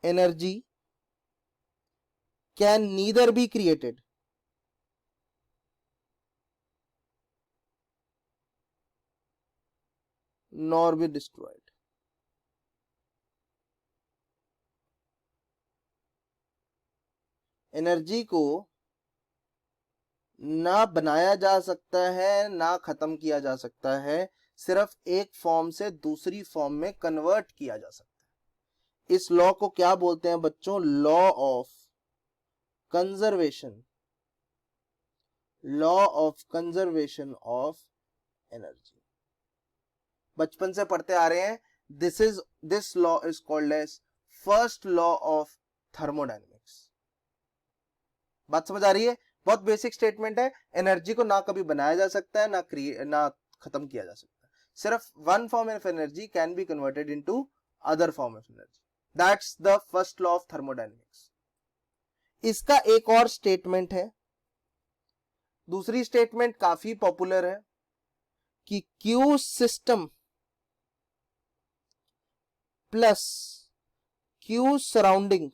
[SPEAKER 1] energy can neither be created nor be destroyed. Energy को ना बनाया जा सकता है, ना खत्म किया जा सकता है, सिर्फ एक फॉर्म से दूसरी फॉर्म में कन्वर्ट किया जा सकता है। इस लॉ को क्या बोलते हैं बच्चों? Law of conservation, law of conservation of energy. बचपन से पढ़ते आ रहे हैं। This law is called as first law of thermodynamics. बात समझ आ रही है? बहुत बेसिक स्टेटमेंट है। एनर्जी को ना कभी बनाया जा सकता है, ना खत्म किया जा सकता है। सिर्फ one form of energy can be converted into other form of energy. That's the first law of thermodynamics. इसका एक और स्टेटमेंट है, दूसरी स्टेटमेंट काफी पॉपुलर है कि Q system plus Q surrounding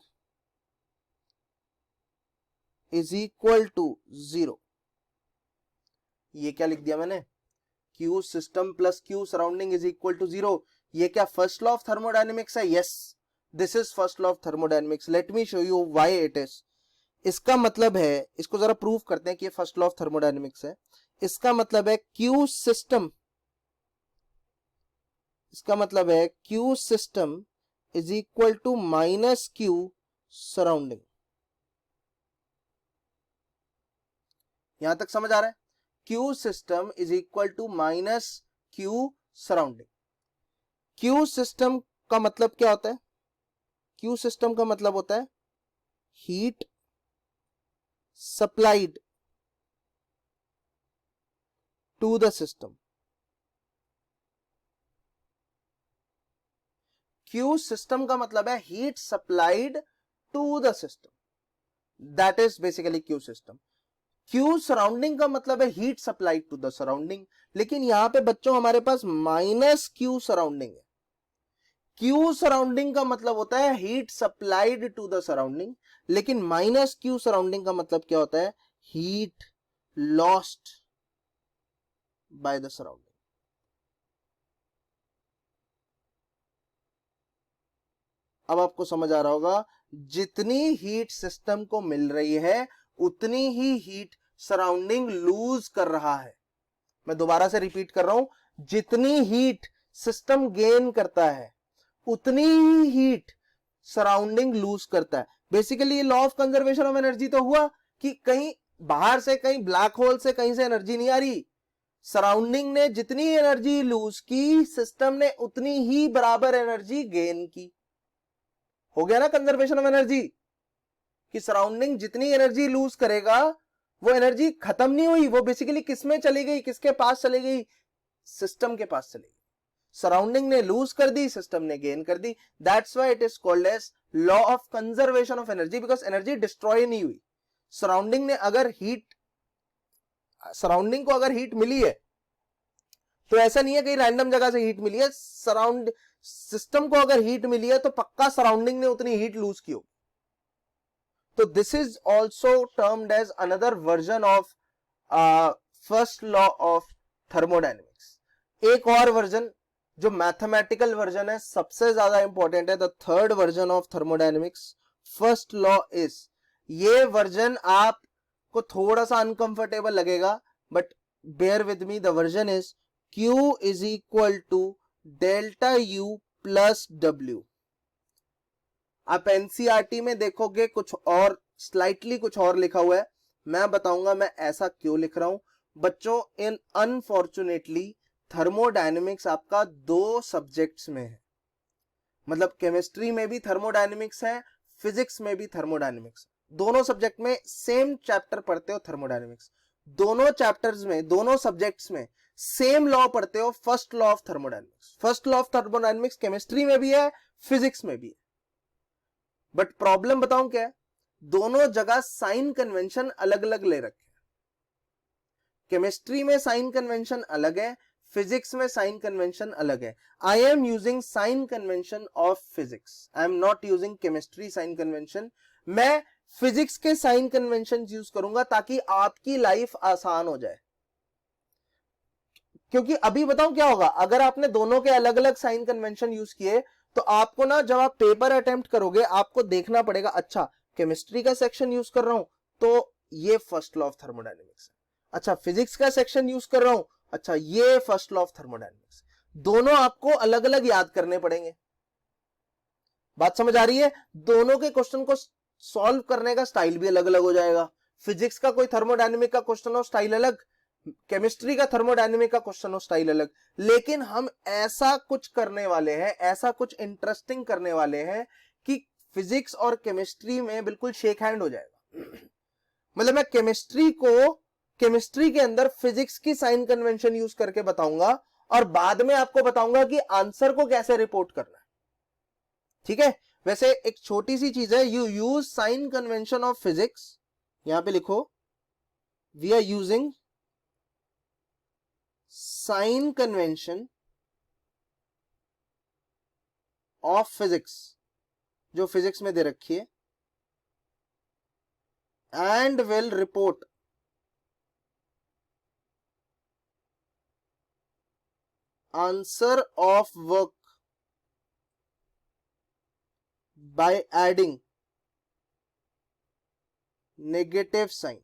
[SPEAKER 1] is equal to 0। ये क्या लिख दिया मैंने? Q system plus Q surrounding is equal to 0। ये क्या फर्स्ट लॉ ऑफ थर्मोडायनेमिक्स है? Yes, this is first law of thermodynamics. Let me show you why it is. इसका मतलब है, इसको जरा प्रूव करते हैं कि ये फर्स्ट लॉ ऑफ थर्मोडायनेमिक्स है. इसका मतलब है क्यू सिस्टम, इसका मतलब है Q system is equal to minus Q surrounding. यहां तक समझ आ रहा है? Q system is equal to minus Q surrounding. Q system का मतलब क्या होता है? क्यू सिस्टम का मतलब होता है heat supplied to the system. Q system का मतलब है heat supplied to the system. That is basically Q system. Q surrounding का मतलब है heat supplied to the surrounding. लेकिन यहां पे बच्चों हमारे पास माइनस क्यू सराउंडिंग है. क्यू सराउंडिंग का मतलब होता है heat supplied to the surrounding, लेकिन माइनस क्यू सराउंडिंग का मतलब क्या होता है? Heat lost by the surrounding. अब आपको समझ आ रहा होगा, जितनी हीट सिस्टम को मिल रही है उतनी ही हीट सराउंडिंग लूज कर रहा है. मैं दोबारा से रिपीट कर रहा हूं, जितनी हीट सिस्टम गेन करता है उतनी ही हीट सराउंडिंग लूज करता है. बेसिकली ये law of conservation of energy तो हुआ कि कहीं बाहर से, कहीं ब्लैक होल से कहीं से एनर्जी नहीं आ रही. सराउंडिंग ने जितनी एनर्जी लूज की, सिस्टम ने उतनी ही बराबर एनर्जी गेन की. हो गया ना कंजर्वेशन ऑफ एनर्जी, कि सराउंडिंग जितनी एनर्जी लूज करेगा वो एनर्जी खत्म नहीं हुई, वो बेसिकली किस में चली गई, किसके पास चली गई? सिस्टम के पास चली गई. सराउंडिंग ने लूज कर दी, सिस्टम ने गेन कर दी. That's why it is called as law of conservation of energy, because energy destroy नहीं हुई. सराउंडिंग ने अगर हीट, सराउंडिंग को अगर हीट मिली है तो ऐसा नहीं है कहीं रैंडम जगह से हीट मिली है. सराउंड सिस्टम को अगर हीट मिली है तो पक्का सराउंडिंग ने उतनी हीट लूज की होगी. तो this is also termed as another version of first law of thermodynamics. एक और वर्जन जो मैथमेटिकल वर्जन है, सबसे ज्यादा इंपॉर्टेंट है, the third version of thermodynamics, first law is. ये वर्जन आपको थोड़ा सा अनकंफर्टेबल लगेगा, but bear with me. The version is Q is equal to delta U plus W. आप एनसीईआरटी में देखोगे कुछ और, स्लाइटली कुछ और लिखा हुआ है. मैं बताऊंगा मैं ऐसा क्यों लिख रहा हूं. बच्चों, इन अनफॉर्चुनेटली थर्मोडायनेमिक्स आपका दो सब्जेक्ट्स में है. मतलब केमिस्ट्री में भी थर्मोडायनेमिक्स है, फिजिक्स में भी थर्मोडायनेमिक्स. दोनों सब्जेक्ट में सेम चैप्टर पढ़ते हो थर्मोडायनेमिक्स. दोनों चैप्टर्स में, दोनों सब्जेक्ट्स में सेम लॉ पढ़ते हो, first law of thermodynamics. First law of thermodynamics chemistry में भी है, फिजिक्स में भी है. बट प्रॉब्लम बताऊं क्या है? दोनों जगह साइन कन्वेंशन अलग अलग ले रखे हैं. केमिस्ट्री में साइन कन्वेंशन अलग है, फिजिक्स में साइन कन्वेंशन अलग है. I am using sign convention of physics, I am not using chemistry sign convention. मैं फिजिक्स के साइन कन्वेंशन यूज करूंगा ताकि आपकी लाइफ आसान हो जाए. क्योंकि अभी बताऊं क्या होगा, अगर आपने दोनों के अलग अलग साइन कन्वेंशन यूज किए तो आपको ना, जब आप पेपर अटेम्प्ट करोगे, आपको देखना पड़ेगा, अच्छा केमिस्ट्री का सेक्शन यूज कर रहा हूं तो ये फर्स्ट लॉ ऑफ थर्मोडायनेमिक्स है. अच्छा फिजिक्स का सेक्शन यूज कर रहा हूं, अच्छा ये फर्स्ट लॉ ऑफ थर्मोडायनेमिक्स. दोनों आपको अलग अलग याद करने पड़ेंगे. बात समझ आ रही है? दोनों के क्वेश्चन को सॉल्व करने का स्टाइल भी अलग अलग हो जाएगा. फिजिक्स का कोई थर्मोडायनेमिक का क्वेश्चन हो, स्टाइल अलग. केमिस्ट्री का थर्मोडायनेमिक का क्वेश्चन हो, स्टाइल अलग. लेकिन हम ऐसा कुछ करने वाले हैं, ऐसा कुछ इंटरेस्टिंग करने वाले हैं कि फिजिक्स और केमिस्ट्री में बिल्कुल शेक हैंड हो जाएगा. मतलब मैं केमिस्ट्री को, केमिस्ट्री के अंदर फिजिक्स की साइन कन्वेंशन यूज करके बताऊंगा और बाद में आपको बताऊंगा कि आंसर को कैसे रिपोर्ट करना है. ठीक है? वैसे एक छोटी सी चीज है, you use sign convention of physics. यहां पे लिखो, we are using sign convention of physics, जो फिजिक्स में दे रखी है, and will report answer of work by adding negative sign.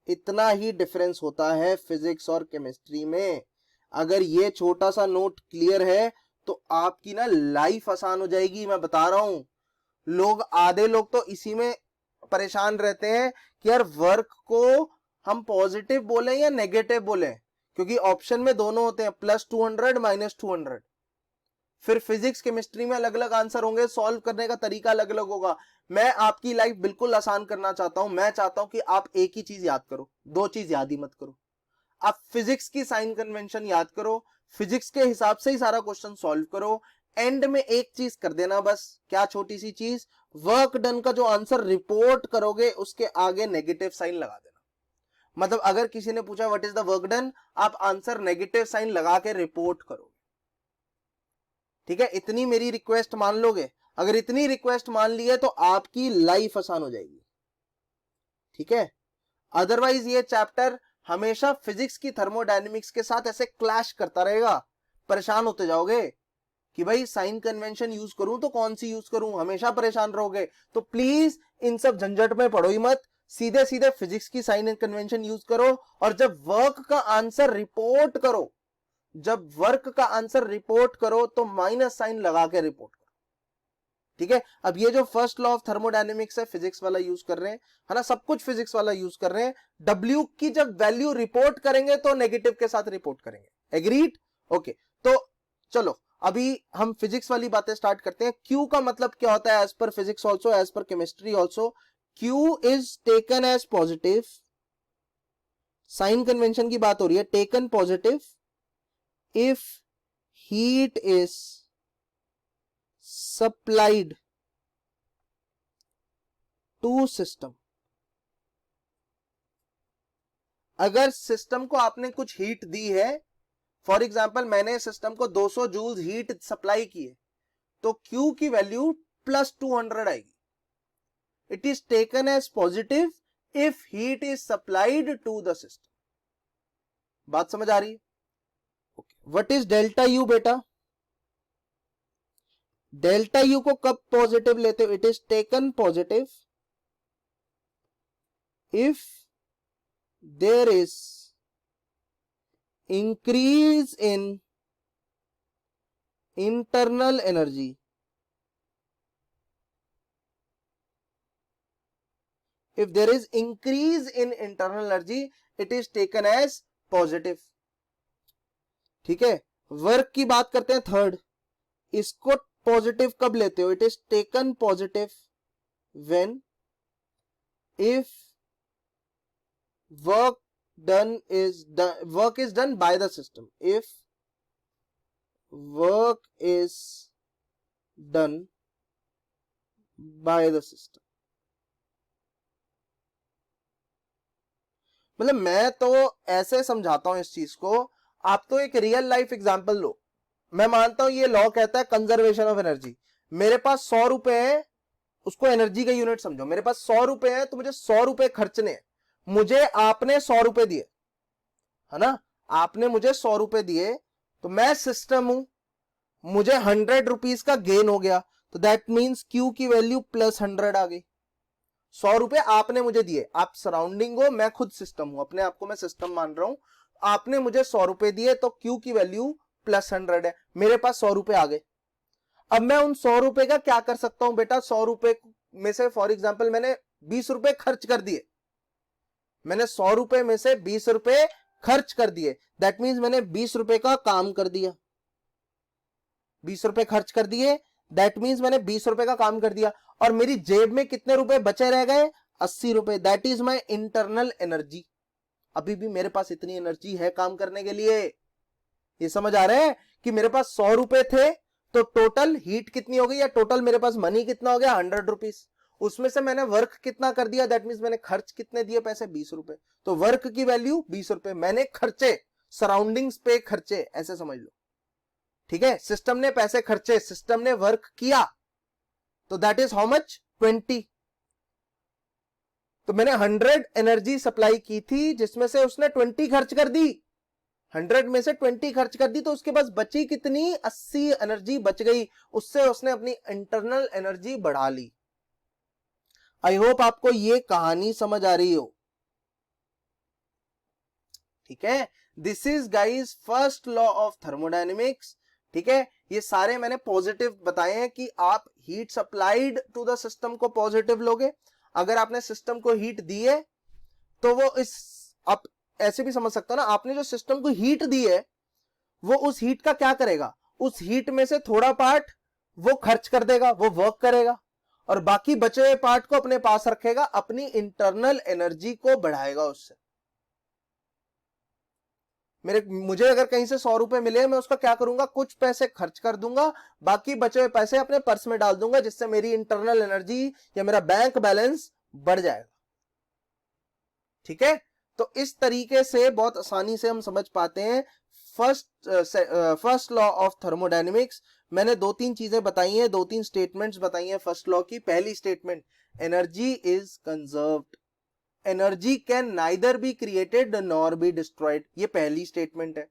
[SPEAKER 1] इतना ही डिफरेंस होता है फिजिक्स और केमिस्ट्री में। अगर ये छोटा सा नोट क्लियर है तो आपकी ना लाइफ आसान हो जाएगी, मैं बता रहा हूं। आधे लोग तो इसी में परेशान रहते हैं कि यार वर्क को हम पॉजिटिव बोले या नेगेटिव बोले, क्योंकि ऑप्शन में दोनों होते हैं, +200 -200। फिर फिजिक्स केमिस्ट्री में अलग अलग आंसर होंगे, सॉल्व करने का तरीका अलग अलग होगा। मैं आपकी लाइफ बिल्कुल आसान करना चाहता हूं। मैं चाहता हूं कि आप एक ही चीज याद करो, दो चीज याद ही मत करो। आप फिजिक्स की साइन कन्वेंशन याद करो, फिजिक्स के हिसाब से ही सारा क्वेश्चन सॉल्व करो। एंड में एक चीज कर देना बस, क्या छोटी सी चीज, वर्क डन का जो आंसर रिपोर्ट करोगे उसके आगे नेगेटिव साइन लगा देना। मतलब अगर किसी ने पूछा what is the work done, आप आंसर नेगेटिव साइन लगा के रिपोर्ट करोगे। ठीक है, इतनी मेरी रिक्वेस्ट मान लोगे? अगर इतनी रिक्वेस्ट मान ली है तो आपकी लाइफ आसान हो जाएगी। ठीक है, अदरवाइज ये चैप्टर हमेशा फिजिक्स की थर्मोडायनेमिक्स के साथ ऐसे क्लैश करता रहेगा, परेशान होते जाओगे कि भाई साइन कन्वेंशन यूज करूं तो कौन सी यूज करूं, हमेशा परेशान रहोगे। तो प्लीज इन सब झंझट में पड़ो ही मत, सीधे सीधे फिजिक्स की साइन कन्वेंशन यूज करो। और जब वर्क का आंसर रिपोर्ट करो, जब वर्क का आंसर रिपोर्ट करो तो माइनस साइन लगा के रिपोर्ट करो। ठीक है, अब ये जो फर्स्ट लॉ ऑफ थर्मोडायनेमिक्स है फिजिक्स वाला यूज कर रहे हैं, है ना, सब कुछ फिजिक्स वाला यूज कर रहे हैं। W की जब वैल्यू रिपोर्ट करेंगे तो नेगेटिव के साथ रिपोर्ट करेंगे। एग्रीड? ओके, तो चलो अभी हम फिजिक्स वाली बातें स्टार्ट करते हैं। Q का मतलब क्या होता है as per physics also, as per chemistry also? Q is taken as positive, sign convention की बात हो रही है, taken positive if heat is supplied to system। अगर सिस्टम को आपने कुछ हीट दी है, फॉर एग्जांपल मैंने सिस्टम को 200 जूल्स हीट सप्लाई की है, तो Q की वैल्यू +200 आएगी। It is taken as positive if heat is supplied to the system. बात समझ आ रही है? व्हाट इज डेल्टा यू बेटा? डेल्टा यू को कब पॉजिटिव लेते हो? It is taken positive if there is increase in internal energy, if there is increase in internal energy it is taken as positive। ठीक है, वर्क की बात करते हैं थर्ड, इसको पॉजिटिव कब लेते हो? It is taken positive when if work is done by the system, if work is done by the system. मतलब मैं तो ऐसे समझाता हूं इस चीज को, आप तो एक रियल लाइफ एग्जांपल लो। मैं मानता हूं ये लॉ कहता है कंजर्वेशन ऑफ एनर्जी। मेरे पास 100 रुपए है, उसको एनर्जी का यूनिट समझो। मेरे पास 100 रुपए है तो मुझे 100 रुपए खर्चने हैं। मुझे आपने 100 रुपए दिए, है ना, आपने मुझे 100 रुपए दिए, तो मैं सिस्टम हूं, मुझे 100 रुपीज का गेन हो गया, तो दैट मीन्स Q की वैल्यू +100 आ गई। 100 रुपए आपने मुझे दिए, आप सराउंडिंग हो, मैं खुद सिस्टम हूं, अपने आप को मैं सिस्टम मान रहा हूं। आपने मुझे 100 रुपए दिए तो Q की वैल्यू +100 है, मेरे पास 100 रुपए आ गए। अब मैं उन 100 रुपए का क्या कर सकता हूं बेटा? 100 रुपए में से फॉर एग्जांपल मैंने 20 रुपए खर्च कर दिए, मैंने 100 रुपए में से 20 रुपए खर्च कर दिए, दैट मीन्स मैंने 20 रुपए का काम कर दिया। 20 रुपए खर्च कर दिए, दैट मीन्स मैंने 20 रुपए का काम कर दिया। और मेरी जेब में कितने रुपए बचे रह गए? 80 रुपए। That is my internal energy. अभी भी मेरे पास इतनी एनर्जी है काम करने के लिए। ये समझ आ रहा है कि मेरे पास 100 रुपए थे तो टोटल हीट कितनी हो गई, या टोटल मेरे पास मनी कितना हो गया? 100 रुपीज। उसमें से मैंने वर्क कितना कर दिया? दैट मीन्स मैंने खर्च कितने दिए पैसे? 20 रुपए। तो वर्क की वैल्यू 20 रुपए, मैंने खर्चे, सराउंडिंग्स पे खर्चे, ऐसे समझ लो। ठीक है, सिस्टम ने पैसे खर्चे, सिस्टम ने वर्क किया, तो दैट इज हाउ मच? 20। तो मैंने 100 एनर्जी सप्लाई की थी जिसमें से उसने 20 खर्च कर दी, 100 में से 20 खर्च कर दी तो उसके पास बची कितनी, 80 एनर्जी बच गई, उससे उसने अपनी इंटरनल एनर्जी बढ़ा ली। आई होप आपको ये कहानी समझ आ रही हो। ठीक है, this is guys first law of thermodynamics. ठीक है, ये सारे मैंने पॉजिटिव बताए हैं कि आप heat supplied to the system को पॉजिटिव लोगे, अगर आपने सिस्टम को हीट दी है तो वो इस, आप ऐसे भी समझ सकते हो ना, आपने जो सिस्टम को हीट दी है वो उस हीट का क्या करेगा, उस हीट में से थोड़ा पार्ट वो खर्च कर देगा, वो वर्क करेगा, और बाकी बचे हुए पार्ट को अपने पास रखेगा, अपनी इंटरनल एनर्जी को बढ़ाएगा उससे। मुझे अगर कहीं से 100 रुपए मिले, मैं उसका क्या करूंगा, कुछ पैसे खर्च कर दूंगा, बाकी बचे हुए पैसे अपने पर्स में डाल दूंगा, जिससे मेरी इंटरनल एनर्जी या मेरा बैंक बैलेंस बढ़ जाएगा। ठीक है, तो इस तरीके से बहुत आसानी से हम समझ पाते हैं फर्स्ट लॉ ऑफ थर्मोडायनेमिक्स। मैंने 2-3 चीजें बताई हैं, 2-3 स्टेटमेंट्स बताई हैं फर्स्ट लॉ की। पहली statement, energy is conserved, energy can neither be created nor be destroyed, ये पहली स्टेटमेंट है।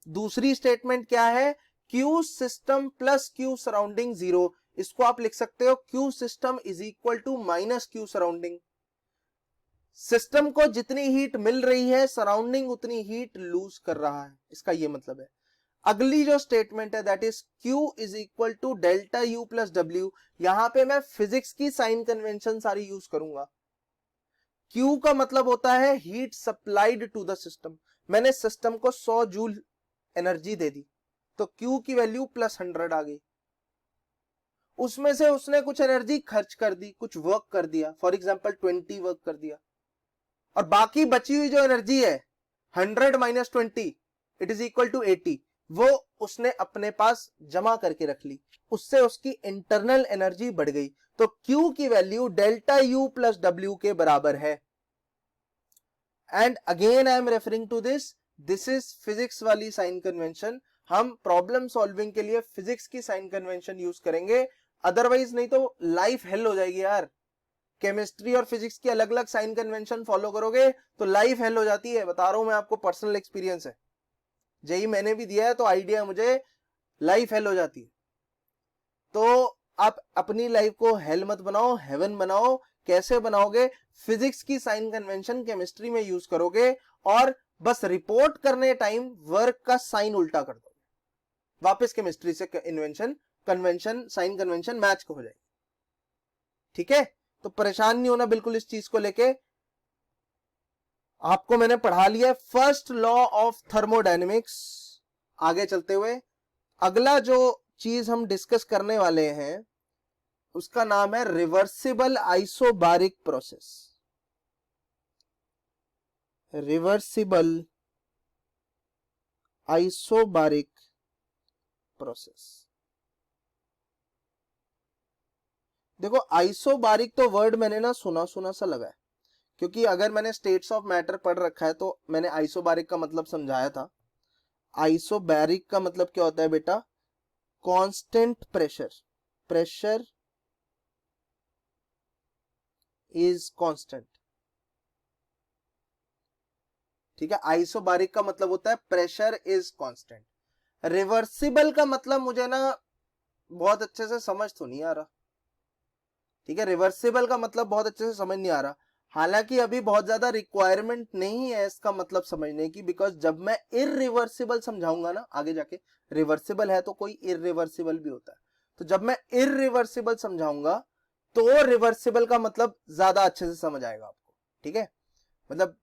[SPEAKER 1] दूसरी स्टेटमेंट क्या है, Q system plus Q surrounding zero, इसको आप लिख सकते हो Q system is equal to minus Q surrounding. System को जितनी हीट मिल रही है, सराउंडिंग उतनी हीट लूज कर रहा है, इसका ये मतलब है। अगली जो स्टेटमेंट है that is Q is equal to delta U plus W, यहां पे मैं फिजिक्स की साइन कन्वेंशन सारी यूज करूंगा। Q का मतलब होता है heat supplied to the system, मैंने सिस्टम को 100 जूल एनर्जी दे दी तो Q की वैल्यू प्लस 100 आ गई, उसमें से उसने कुछ एनर्जी खर्च कर दी, कुछ वर्क कर दिया, फॉर एग्जांपल 20 वर्क कर दिया, और बाकी बची हुई जो एनर्जी है 100 minus 20 it is equal to 80, वो उसने अपने पास जमा करके रख ली, उससे उसकी इंटरनल एनर्जी बढ़ गई, तो Q की वैल्यू डेल्टा U प्लस डब्ल्यू के बराबर है। And again I am referring to this is physics वाली साइन कन्वेंशन, हम प्रॉब्लम सॉल्विंग के लिए फिजिक्स की साइन कन्वेंशन यूज करेंगे, अदरवाइज नहीं तो लाइफ हेल हो जाएगी यार। केमिस्ट्री और फिजिक्स की अलग अलग साइन कन्वेंशन फॉलो करोगे तो लाइफ हेल हो जाती है, बता रहा हूं मैं आपको, पर्सनल एक्सपीरियंस है, जेई मैंने भी दिया है तो आइडिया मुझे, लाइफ हेल हो जाती है। तो आप अपनी लाइफ को हेल मत बनाओ, हेवन बनाओ। कैसे बनाओगे, फिजिक्स की साइन कन्वेंशन केमिस्ट्री में यूज करोगे, और बस रिपोर्ट करने टाइम वर्क का साइन उल्टा कर दोगे, वापस केमिस्ट्री से कन्वेंशन साइन कन्वेंशन मैच हो जाएगी। ठीक है, तो परेशान नहीं होना बिल्कुल इस चीज को लेके, आपको मैंने पढ़ा लिया फर्स्ट लॉ ऑफ थर्मोडायनेमिक्स। आगे चलते हुए अगला जो चीज हम डिस्कस करने वाले हैं उसका नाम है reversible isobaric process. Reversible isobaric process, देखो आइसोबारिक तो वर्ड मैंने ना सुना सुना सा लगा है, क्योंकि अगर मैंने स्टेट्स ऑफ मैटर पढ़ रखा है तो मैंने आइसोबारिक का मतलब समझाया था। आइसोबैरिक का मतलब क्या होता है बेटा, constant pressure, pressure is constant. ठीक है, आइसोबारिक का मतलब होता है प्रेशर इज कांस्टेंट। रिवर्सिबल का मतलब मुझे ना बहुत अच्छे से समझ तो नहीं आ रहा। ठीक है, रिवर्सिबल का मतलब बहुत अच्छे से समझ नहीं आ रहा, हालांकि अभी बहुत ज्यादा रिक्वायरमेंट नहीं है इसका मतलब समझने की, बिकॉज जब मैं इररिवर्सिबल समझाऊंगा ना आगे जाके, रिवर्सिबल है तो कोई इररिवर्सिबल भी होता है, तो जब मैं इररिवर्सिबल समझाऊंगा तो रिवर्सिबल का मतलब ज्यादा अच्छे से समझ आएगा आपको। ठीक है, मतलब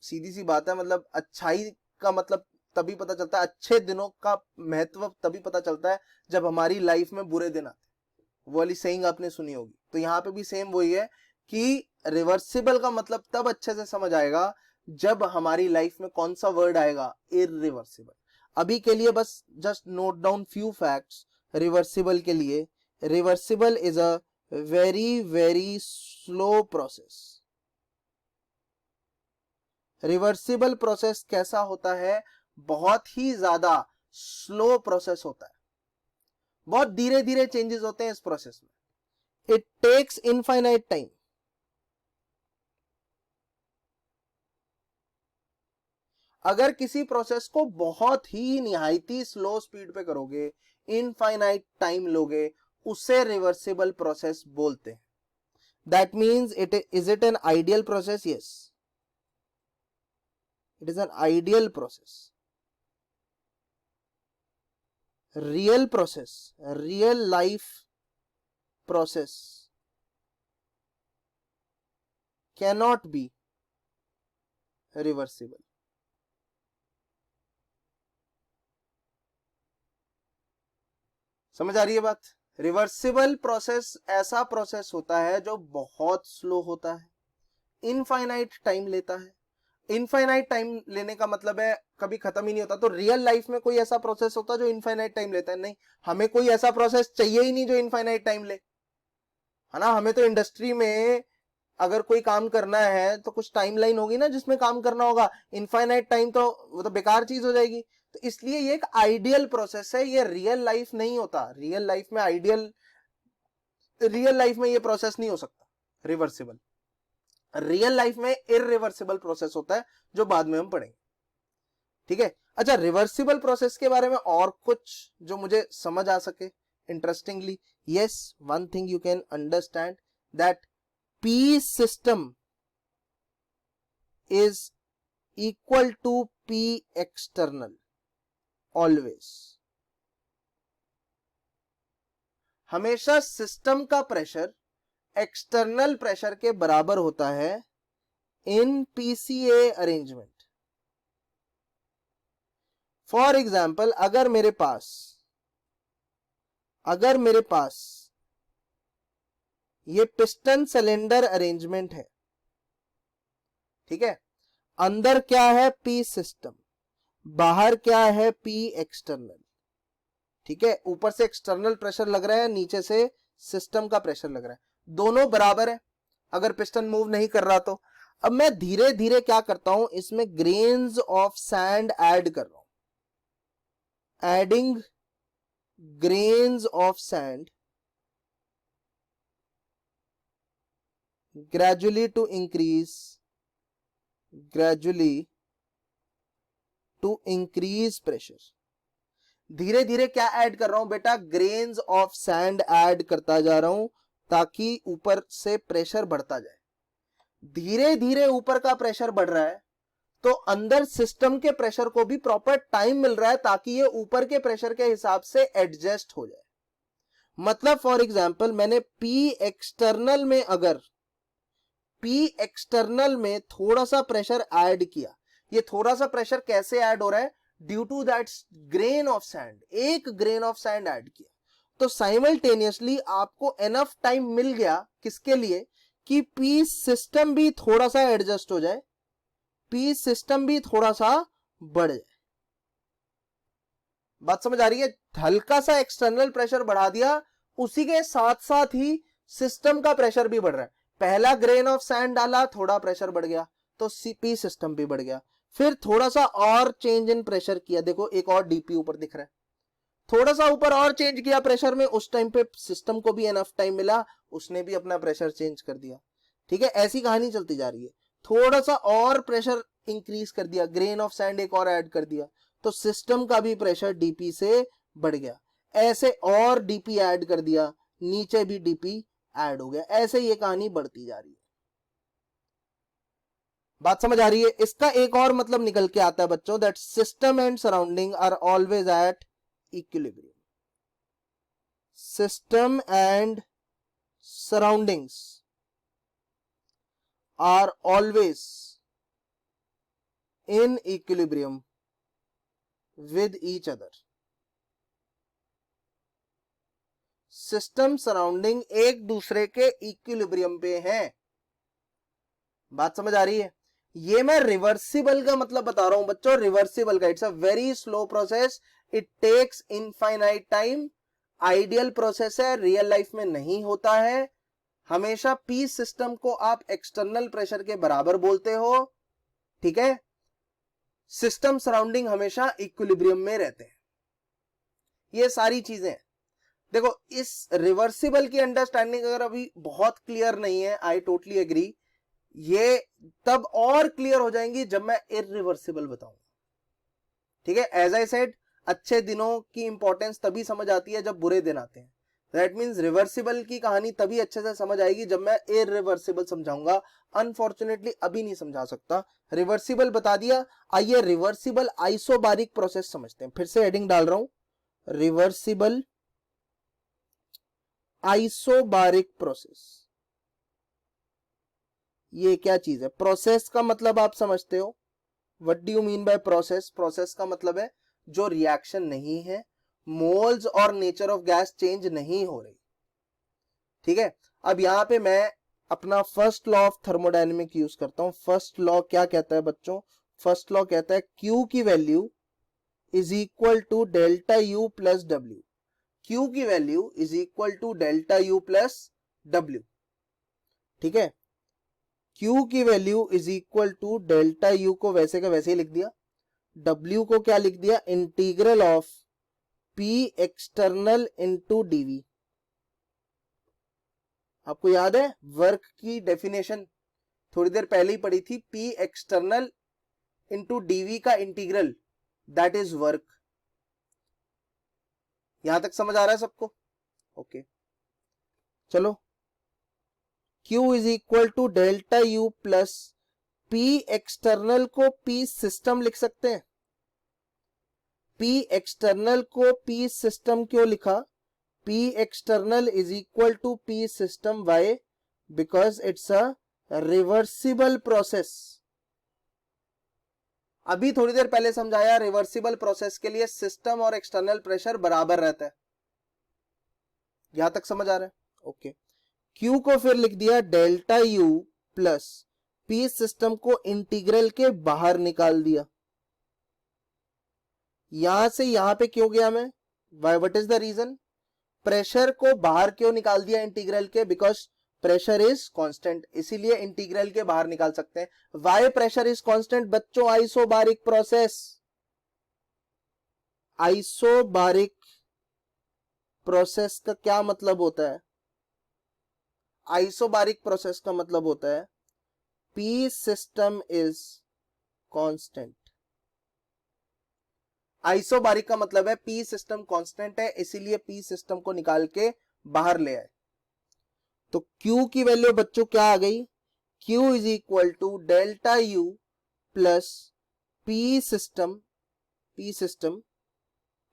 [SPEAKER 1] सीधी सी बात है, मतलब अच्छाई का मतलब तभी पता चलता है, अच्छे दिनों का महत्व तभी पता चलता है जब हमारी लाइफ में बुरे दिन आते हैं, वो वाली सेइंग आपने सुनी होगी। तो यहाँ पे भी सेम वही है कि रिवर्सिबल का मतलब तब अच्छे से समझ आएगा जब हमारी लाइफ में कौन सा वर्ड आएगा, इररिवर्सिबल। अभी के लिए बस just note down few facts reversible के लिए। Reversible is a very very slow process. Reversible process कैसा होता है, बहुत ही ज्यादा स्लो प्रोसेस होता है, बहुत धीरे धीरे चेंजेस होते हैं इस प्रोसेस में। It takes infinite time. अगर किसी प्रोसेस को बहुत ही निहायती स्लो स्पीड पे करोगे, इनफाइनाइट टाइम लोगे, उसे रिवर्सिबल प्रोसेस बोलते हैं. That means is it an ideal process? Yes, it is an ideal process. Real process, real life process cannot be reversible. समझ आ रही है बात? रिवर्सिबल प्रोसेस ऐसा प्रोसेस होता है जो बहुत स्लो होता है, इनफाइनाइट टाइम लेता है. इनफाइनाइट टाइम लेने का मतलब है कभी खत्म ही नहीं होता. तो रियल लाइफ में कोई ऐसा प्रोसेस होता है जो इनफाइनाइट टाइम लेता है? नहीं. हमें कोई ऐसा प्रोसेस चाहिए ही नहीं जो इनफाइनाइट टाइम ले, है ना. हमें तो इंडस्ट्री में अगर कोई काम करना है तो कुछ टाइमलाइन होगी ना जिसमें काम करना होगा. इनफाइनाइट टाइम तो वो तो बेकार चीज हो जाएगी. तो इसलिए ये एक आइडियल प्रोसेस है, ये रियल लाइफ नहीं होता. रियल लाइफ में रियल लाइफ में ये प्रोसेस नहीं हो सकता रिवर्सिबल. रियल लाइफ में इररिवर्सिबल प्रोसेस होता है जो बाद में हम पढ़ेंगे. ठीक है. अच्छा, रिवर्सिबल प्रोसेस के बारे में और कुछ जो मुझे समझ आ सके interestingly. Yes, one thing you can understand that P system is equal to P external always. हमेशा सिस्टम का प्रेशर एक्सटर्नल प्रेशर के बराबर होता है इन PCA अरेंजमेंट. फॉर एग्जाम्पल, अगर मेरे पास ये पिस्टन सिलेंडर अरेंजमेंट है, ठीक है. अंदर क्या है? P system. बाहर क्या है? P external. ठीक है. ऊपर से एक्सटर्नल प्रेशर लग रहा है, नीचे से सिस्टम का प्रेशर लग रहा है. दोनों बराबर है अगर पिस्टन मूव नहीं कर रहा तो. अब मैं धीरे धीरे क्या करता हूं, इसमें ग्रेन्स ऑफ सैंड ऐड कर रहा हूं. Adding grains of sand gradually to increase pressure. धीरे धीरे क्या ऐड कर रहा हूं बेटा? ग्रेन्स ऑफ सैंड ऐड करता जा रहा हूं ताकि ऊपर से प्रेशर बढ़ता जाए. धीरे धीरे ऊपर का प्रेशर बढ़ रहा है तो अंदर सिस्टम के प्रेशर को भी प्रॉपर टाइम मिल रहा है ताकि ये ऊपर के प्रेशर के हिसाब से एडजस्ट हो जाए. मतलब फॉर एग्जांपल, मैंने P एक्सटर्नल में थोड़ा सा प्रेशर ऐड किया. ये थोड़ा सा प्रेशर कैसे ऐड हो रहा है? Due to that grain of sand. एक ग्रेन ऑफ सैंड ऐड किया तो साइमल्टेनियसली आपको एनफ टाइम मिल गया. किसके लिए? कि P सिस्टम भी थोड़ा सा एडजस्ट हो जाए, P सिस्टम भी थोड़ा सा बढ़ जाए. बात समझ आ रही है? हल्का सा एक्सटर्नल प्रेशर बढ़ा दिया, उसी के साथ साथ ही सिस्टम का प्रेशर भी बढ़ रहा है. पहला ग्रेन ऑफ सैंड डाला, थोड़ा प्रेशर बढ़ गया तो P सिस्टम भी बढ़ गया. फिर थोड़ा सा और चेंज इन प्रेशर किया, देखो एक और DP ऊपर दिख रहा है. थोड़ा सा ऊपर और चेंज किया प्रेशर में, उस टाइम पे सिस्टम को भी एनफ टाइम मिला, उसने भी अपना प्रेशर चेंज कर दिया. ठीक है. ऐसी कहानी चलती जा रही है. थोड़ा सा और प्रेशर इंक्रीज कर दिया, ग्रेन ऑफ सैंड एक और ऐड कर दिया तो सिस्टम का भी प्रेशर DP से बढ़ गया. ऐसे और DP ऐड कर दिया, नीचे भी DP ऐड हो गया. ऐसे ये कहानी बढ़ती जा रही है. बात समझ आ रही है? इसका एक और मतलब निकल के आता है बच्चों, that system and surrounding are always at equilibrium. System and surroundings are always in equilibrium with each other. System surrounding एक दूसरे के इक्विलिब्रियम पे हैं. बात समझ आ रही है? ये मैं रिवर्सिबल का मतलब बता रहा हूं बच्चों. रिवर्सिबल का it's a very slow process, it takes infinite time. Ideal process है, रियल लाइफ में नहीं होता है. हमेशा P सिस्टम को आप एक्सटर्नल प्रेशर के बराबर बोलते हो. ठीक है. सिस्टम सराउंडिंग हमेशा इक्विलिब्रियम में रहते हैं. ये सारी चीजें देखो. इस रिवर्सिबल की अंडरस्टैंडिंग अगर अभी बहुत क्लियर नहीं है, आई टोटली एग्री, ये तब और क्लियर हो जाएंगी जब मैं इररिवर्सिबल बताऊंगा. ठीक है, एज आई सेड अच्छे दिनों की इंपॉर्टेंस तभी समझ आती है जब बुरे दिन आते हैं। दैट मीन्स रिवर्सिबल की कहानी तभी अच्छे से समझ आएगी जब मैं इरिवर्सिबल समझाऊंगा। अनफॉर्चुनेटली अभी नहीं समझा सकता। रिवर्सिबल बता दिया, आइए रिवर्सिबल आइसोबारिक प्रोसेस समझते हैं। फिर से हेडिंग डाल रहा हूं, रिवर्सिबल आइसोबारिक प्रोसेस। ये क्या चीज है? प्रोसेस का मतलब आप समझते हो, what do you mean by process? Process का मतलब है जो रिएक्शन नहीं है, मोल्स और नेचर ऑफ गैस चेंज नहीं हो रही। ठीक है, अब यहां पे मैं अपना first law of thermodynamic use करता हूं। फर्स्ट लॉ क्या कहता है बच्चों? फर्स्ट लॉ कहता है Q की value is equal to delta U plus W. Q की value is equal to delta U plus W. ठीक है, Q की value is equal to delta U को वैसे का वैसे ही लिख दिया, W को क्या लिख दिया? Integral of P external into dV. आपको याद है वर्क की डेफिनेशन थोड़ी देर पहले ही पढ़ी थी, P एक्सटर्नल इंटू डीवी का इंटीग्रल, दैट इज वर्क। यहां तक समझ आ रहा है सबको? ओके, चलो, Q is equal to delta U plus P external को P सिस्टम लिख सकते हैं। P एक्सटर्नल को P सिस्टम क्यों लिखा? P external is equal to P system. Why? Because it's a reversible process. अभी थोड़ी देर पहले समझाया, रिवर्सिबल प्रोसेस के लिए सिस्टम और एक्सटर्नल प्रेशर बराबर रहता है। यहां तक समझ आ रहा है? ओके, Q को फिर लिख दिया delta U plus P system को इंटीग्रल के बाहर निकाल दिया। यहां से यहां पे क्यों गया मैं? Why? What is the reason? Pressure को बाहर क्यों निकाल दिया इंटीग्रल के? बिकॉज प्रेशर इज कांस्टेंट, इसीलिए इंटीग्रल के बाहर निकाल सकते हैं। वाई प्रेशर इज कांस्टेंट बच्चों? Isobaric process. आइसोबारिक प्रोसेस का क्या मतलब होता है? आइसोबारिक प्रोसेस का मतलब होता है P system is constant. Isobaric का मतलब है पी सिस्टम कांस्टेंट है, इसीलिए पी सिस्टम को निकाल के बाहर ले आए। तो Q की वैल्यू बच्चों क्या आ गई? Q is equal to delta U plus P system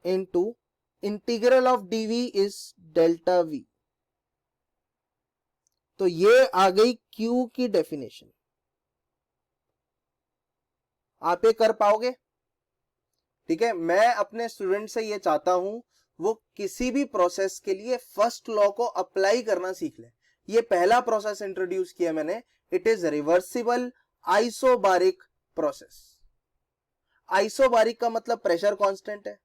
[SPEAKER 1] into integral of dV is delta V। तो ये आ गई Q की डेफिनेशन। आप ये कर पाओगे? ठीक है, मैं अपने स्टूडेंट से ये चाहता हूं वो किसी भी प्रोसेस के लिए फर्स्ट लॉ को अप्लाई करना सीख ले। ये पहला प्रोसेस इंट्रोड्यूस किया मैंने, it is reversible isobaric process. Isobaric का मतलब प्रेशर कांस्टेंट है,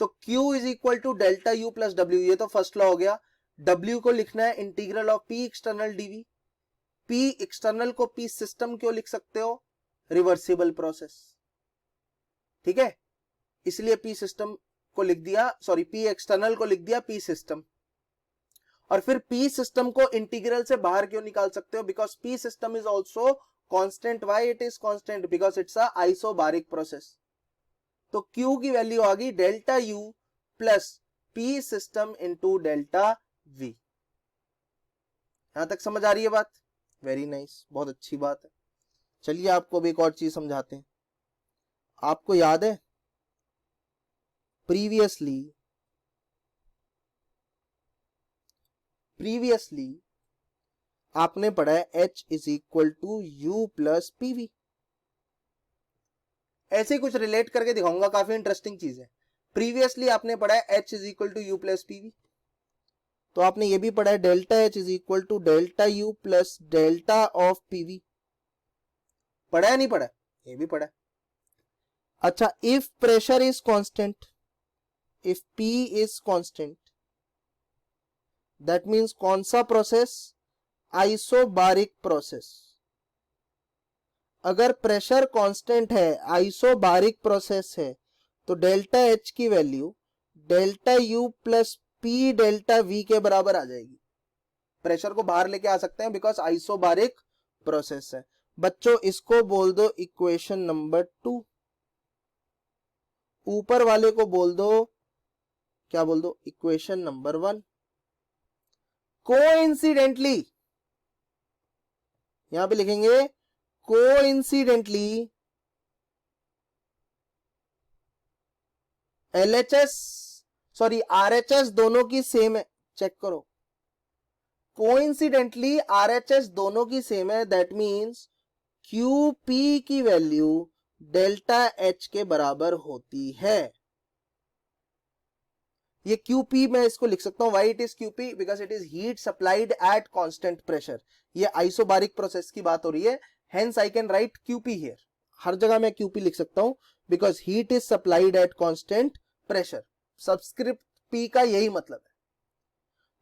[SPEAKER 1] तो Q is equal to delta U plus W, ये तो फर्स्ट लॉ हो गया। W को लिखना है integral of P external dV। P external को P सिस्टम क्यों लिख सकते हो? Reversible process. ठीक है, इसलिए P सिस्टम को लिख दिया, सॉरी P एक्सटर्नल को लिख दिया P सिस्टम। और फिर P सिस्टम को इंटीग्रल से बाहर क्यों निकाल सकते हो? Because P system is also constant. Why it is constant? Because it's a isobaric process. तो Q की वैल्यू आ गई delta U plus P system into delta V। यहां तक समझ आ रही है बात? वेरी नाइस, बहुत अच्छी बात है। चलिए आपको अब एक और चीज समझाते हैं। आपको याद है प्रीवियसली आपने पढ़ा है H is equal to U plus PV। ऐसे कुछ रिलेट करके दिखाऊंगा, काफी इंटरेस्टिंग चीज है। प्रीवियसली आपने पढ़ा है H is equal to U plus PV, तो आपने ये भी पढ़ा है delta H is equal to delta U plus delta of PV। पढ़ा है नहीं पढ़ा? ये भी पढ़ा है। अच्छा, if pressure is constant, if P is constant, that means कौन सा प्रोसेस? Isobaric process. अगर प्रेशर कांस्टेंट है, आइसोबारिक प्रोसेस है, तो डेल्टा H की वैल्यू delta U plus P delta V के बराबर आ जाएगी। प्रेशर को बाहर लेके आ सकते हैं बिकॉज आइसोबारिक प्रोसेस है। बच्चों इसको बोल दो इक्वेशन नंबर 2। ऊपर वाले को बोल दो, क्या बोल दो, इक्वेशन नंबर 1। कोइंसिडेंटली यहां पे लिखेंगे कोइंसिडेंटली LHS सॉरी RHS दोनों की सेम है, चेक करो, कोइंसिडेंटली RHS दोनों की सेम है, दैट मींस QP की वैल्यू डेल्टा H के बराबर होती है। ये QP मैं इसको लिख सकता हूं, why it is QP, because it is heat supplied at constant pressure. ये आइसोबारिक प्रोसेस की बात हो रही है, hence I can write QP here. हर जगह मैं QP लिख सकता हूं because heat is supplied at constant pressure. Subscript P का यही मतलब है।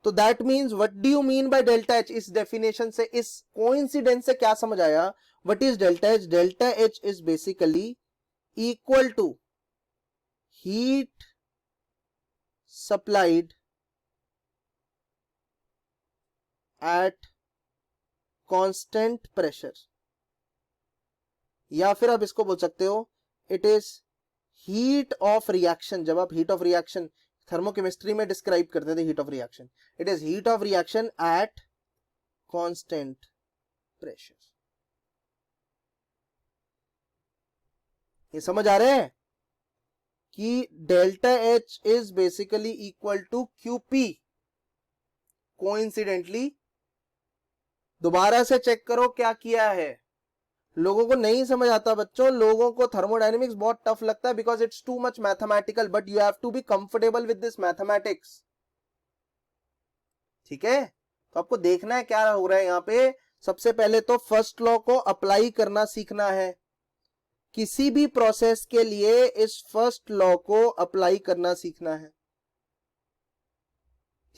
[SPEAKER 1] तो that means what do you mean by delta H? इस डेफिनेशन से, इस कोइंसिडेंस से क्या समझ आया? What is delta H? Delta H is basically equal to heat supplied at constant pressure, या फिर आप इसको बोल सकते हो it is heat of reaction. जब आप हीट ऑफ रिएक्शन थर्मोकेमिस्ट्री में डिस्क्राइब करते थे heat of reaction, it is heat of reaction at constant pressure. ये समझ आ रहे हैं कि delta H is basically equal to QP। Coincidentally दोबारा से चेक करो क्या किया है। लोगों को नहीं समझ आता बच्चों, लोगों को थर्मोडायनेमिक्स बहुत टफ लगता है because it's too much mathematical, but you have to be comfortable with this mathematics. ठीक है, तो आपको देखना है क्या हो रहा है यहाँ पे। सबसे पहले तो फर्स्ट लॉ को अप्लाई करना सीखना है। किसी भी प्रोसेस के लिए इस फर्स्ट लॉ को अप्लाई करना सीखना है।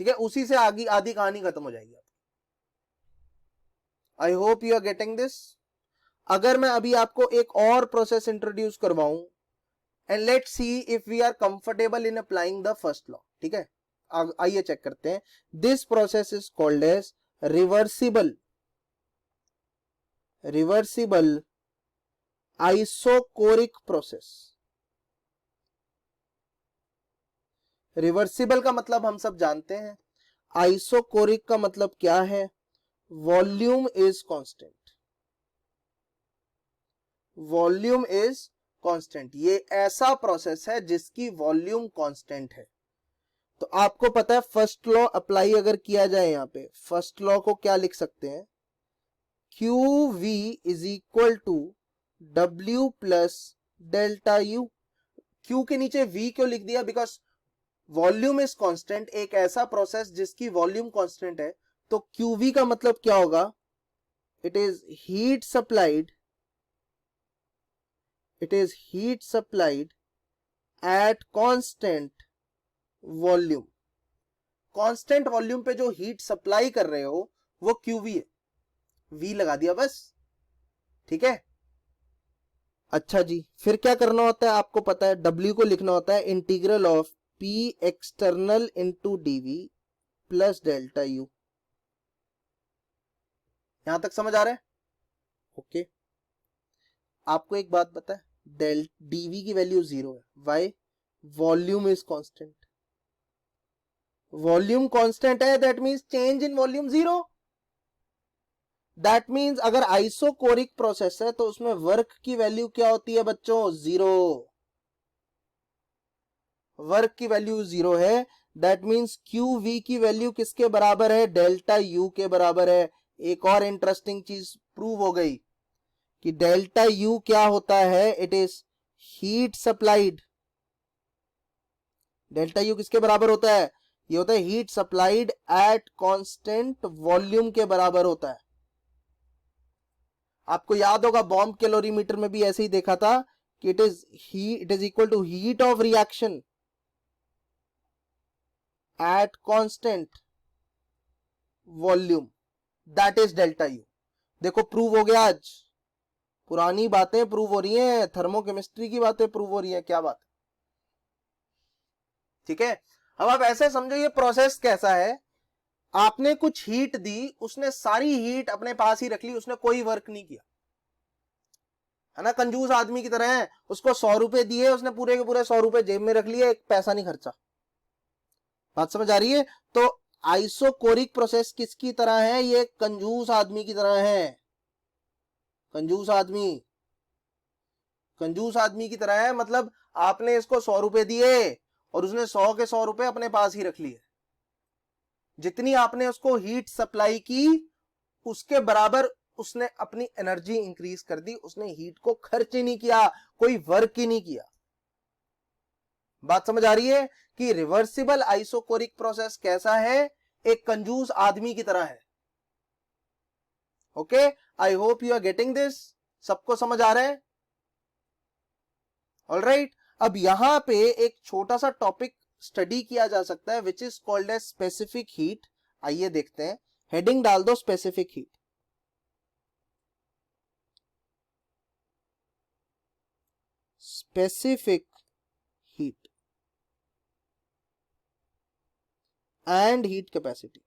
[SPEAKER 1] ठीक है, उसी से आगे आधी कहानी खत्म हो जाएगी। I hope you are getting this. अगर मैं अभी आपको एक और प्रोसेस इंट्रोड्यूस करवाऊं, and let's see if we are comfortable in applying the first law. ठीक है, आइए चेक करते हैं। This process is called as reversible isochoric process. Reversible का मतलब हम सब जानते हैं, आइसोकोरिक का मतलब क्या है? Volume is constant. Volume is constant, ये ऐसा प्रोसेस है जिसकी वॉल्यूम कांस्टेंट है। तो आपको पता है फर्स्ट लॉ अप्लाई अगर किया जाए, यहां पे फर्स्ट लॉ को क्या लिख सकते हैं? QV is equal to W plus delta U। Q के नीचे V क्यों लिख दिया? बिकॉज वॉल्यूम इज कांस्टेंट, एक ऐसा प्रोसेस जिसकी वॉल्यूम कांस्टेंट है। तो QV का मतलब क्या होगा? It is heat supplied, it is heat supplied at constant volume। Constant volume पे जो हीट सप्लाई कर रहे हो वो QV है, V लगा दिया बस। ठीक है, अच्छा जी, फिर क्या करना होता है आपको पता है? W को लिखना होता है integral of P external into DV plus delta U। यहां तक समझ आ रहा है? ओके, आपको एक बात पता है, DV की वैल्यू 0 है। Why? Volume is constant. Volume constant है, that means change in volume 0। That means अगर आइसोकोरिक प्रोसेस है तो उसमें वर्क की वैल्यू क्या होती है बच्चों? 0। वर्क की वैल्यू 0 है, दैट मींस QV की वैल्यू किसके बराबर है? डेल्टा U के बराबर है। एक और इंटरेस्टिंग चीज प्रूव हो गई कि डेल्टा U क्या होता है? It is heat supplied. Delta U किसके बराबर होता है? ये होता है heat supplied at constant volume के बराबर होता है। आपको याद होगा बॉम्ब कैलोरीमीटर में भी ऐसे ही देखा था कि it is equal to heat of reaction at constant volume, that is delta U। देखो प्रूव हो गया आज, पुरानी बातें प्रूव हो रही हैं, थर्मोकेमिस्ट्री की बातें प्रूव हो रही हैं। क्या बात? ठीक है, अब आप ऐसे समझो ये प्रोसेस कैसा है। आपने कुछ हीट दी, उसने सारी हीट अपने पास ही रख ली, उसने कोई वर्क नहीं किया। है ना, कंजूस आदमी की तरह है, उसको 100 रुपए दिए, उसने पूरे के पूरे 100 रुपए जेब में रख लिए, एक पैसा नहीं खर्चा। बात समझ आ रही है? तो आइसोकोरिक प्रोसेस किसकी तरह है? ये कंजूस आदमी की तरह है। कंजूस आदमी, कंजूस आदमी की तरह है, मतलब आपने इसको 100 रुपए दिए और उसने 100 के 100 रुपए अपने पास ही रख लिए। जितनी आपने उसको हीट सप्लाई की उसके बराबर उसने अपनी एनर्जी इंक्रीज कर दी, उसने हीट को खर्च ही नहीं किया, कोई वर्क ही नहीं किया। बात समझ आ रही है कि रिवर्सिबल आइसोकोरिक प्रोसेस कैसा है? एक कंजूस आदमी की तरह है। Okay, I hope you are getting this. सबको समझ आ रहा है? ऑलराइट, अब यहां पे एक छोटा सा टॉपिक स्टडी किया जा सकता है which is called as specific heat. आइए देखते हैं, हेडिंग डाल दो specific heat. Specific heat and heat capacity.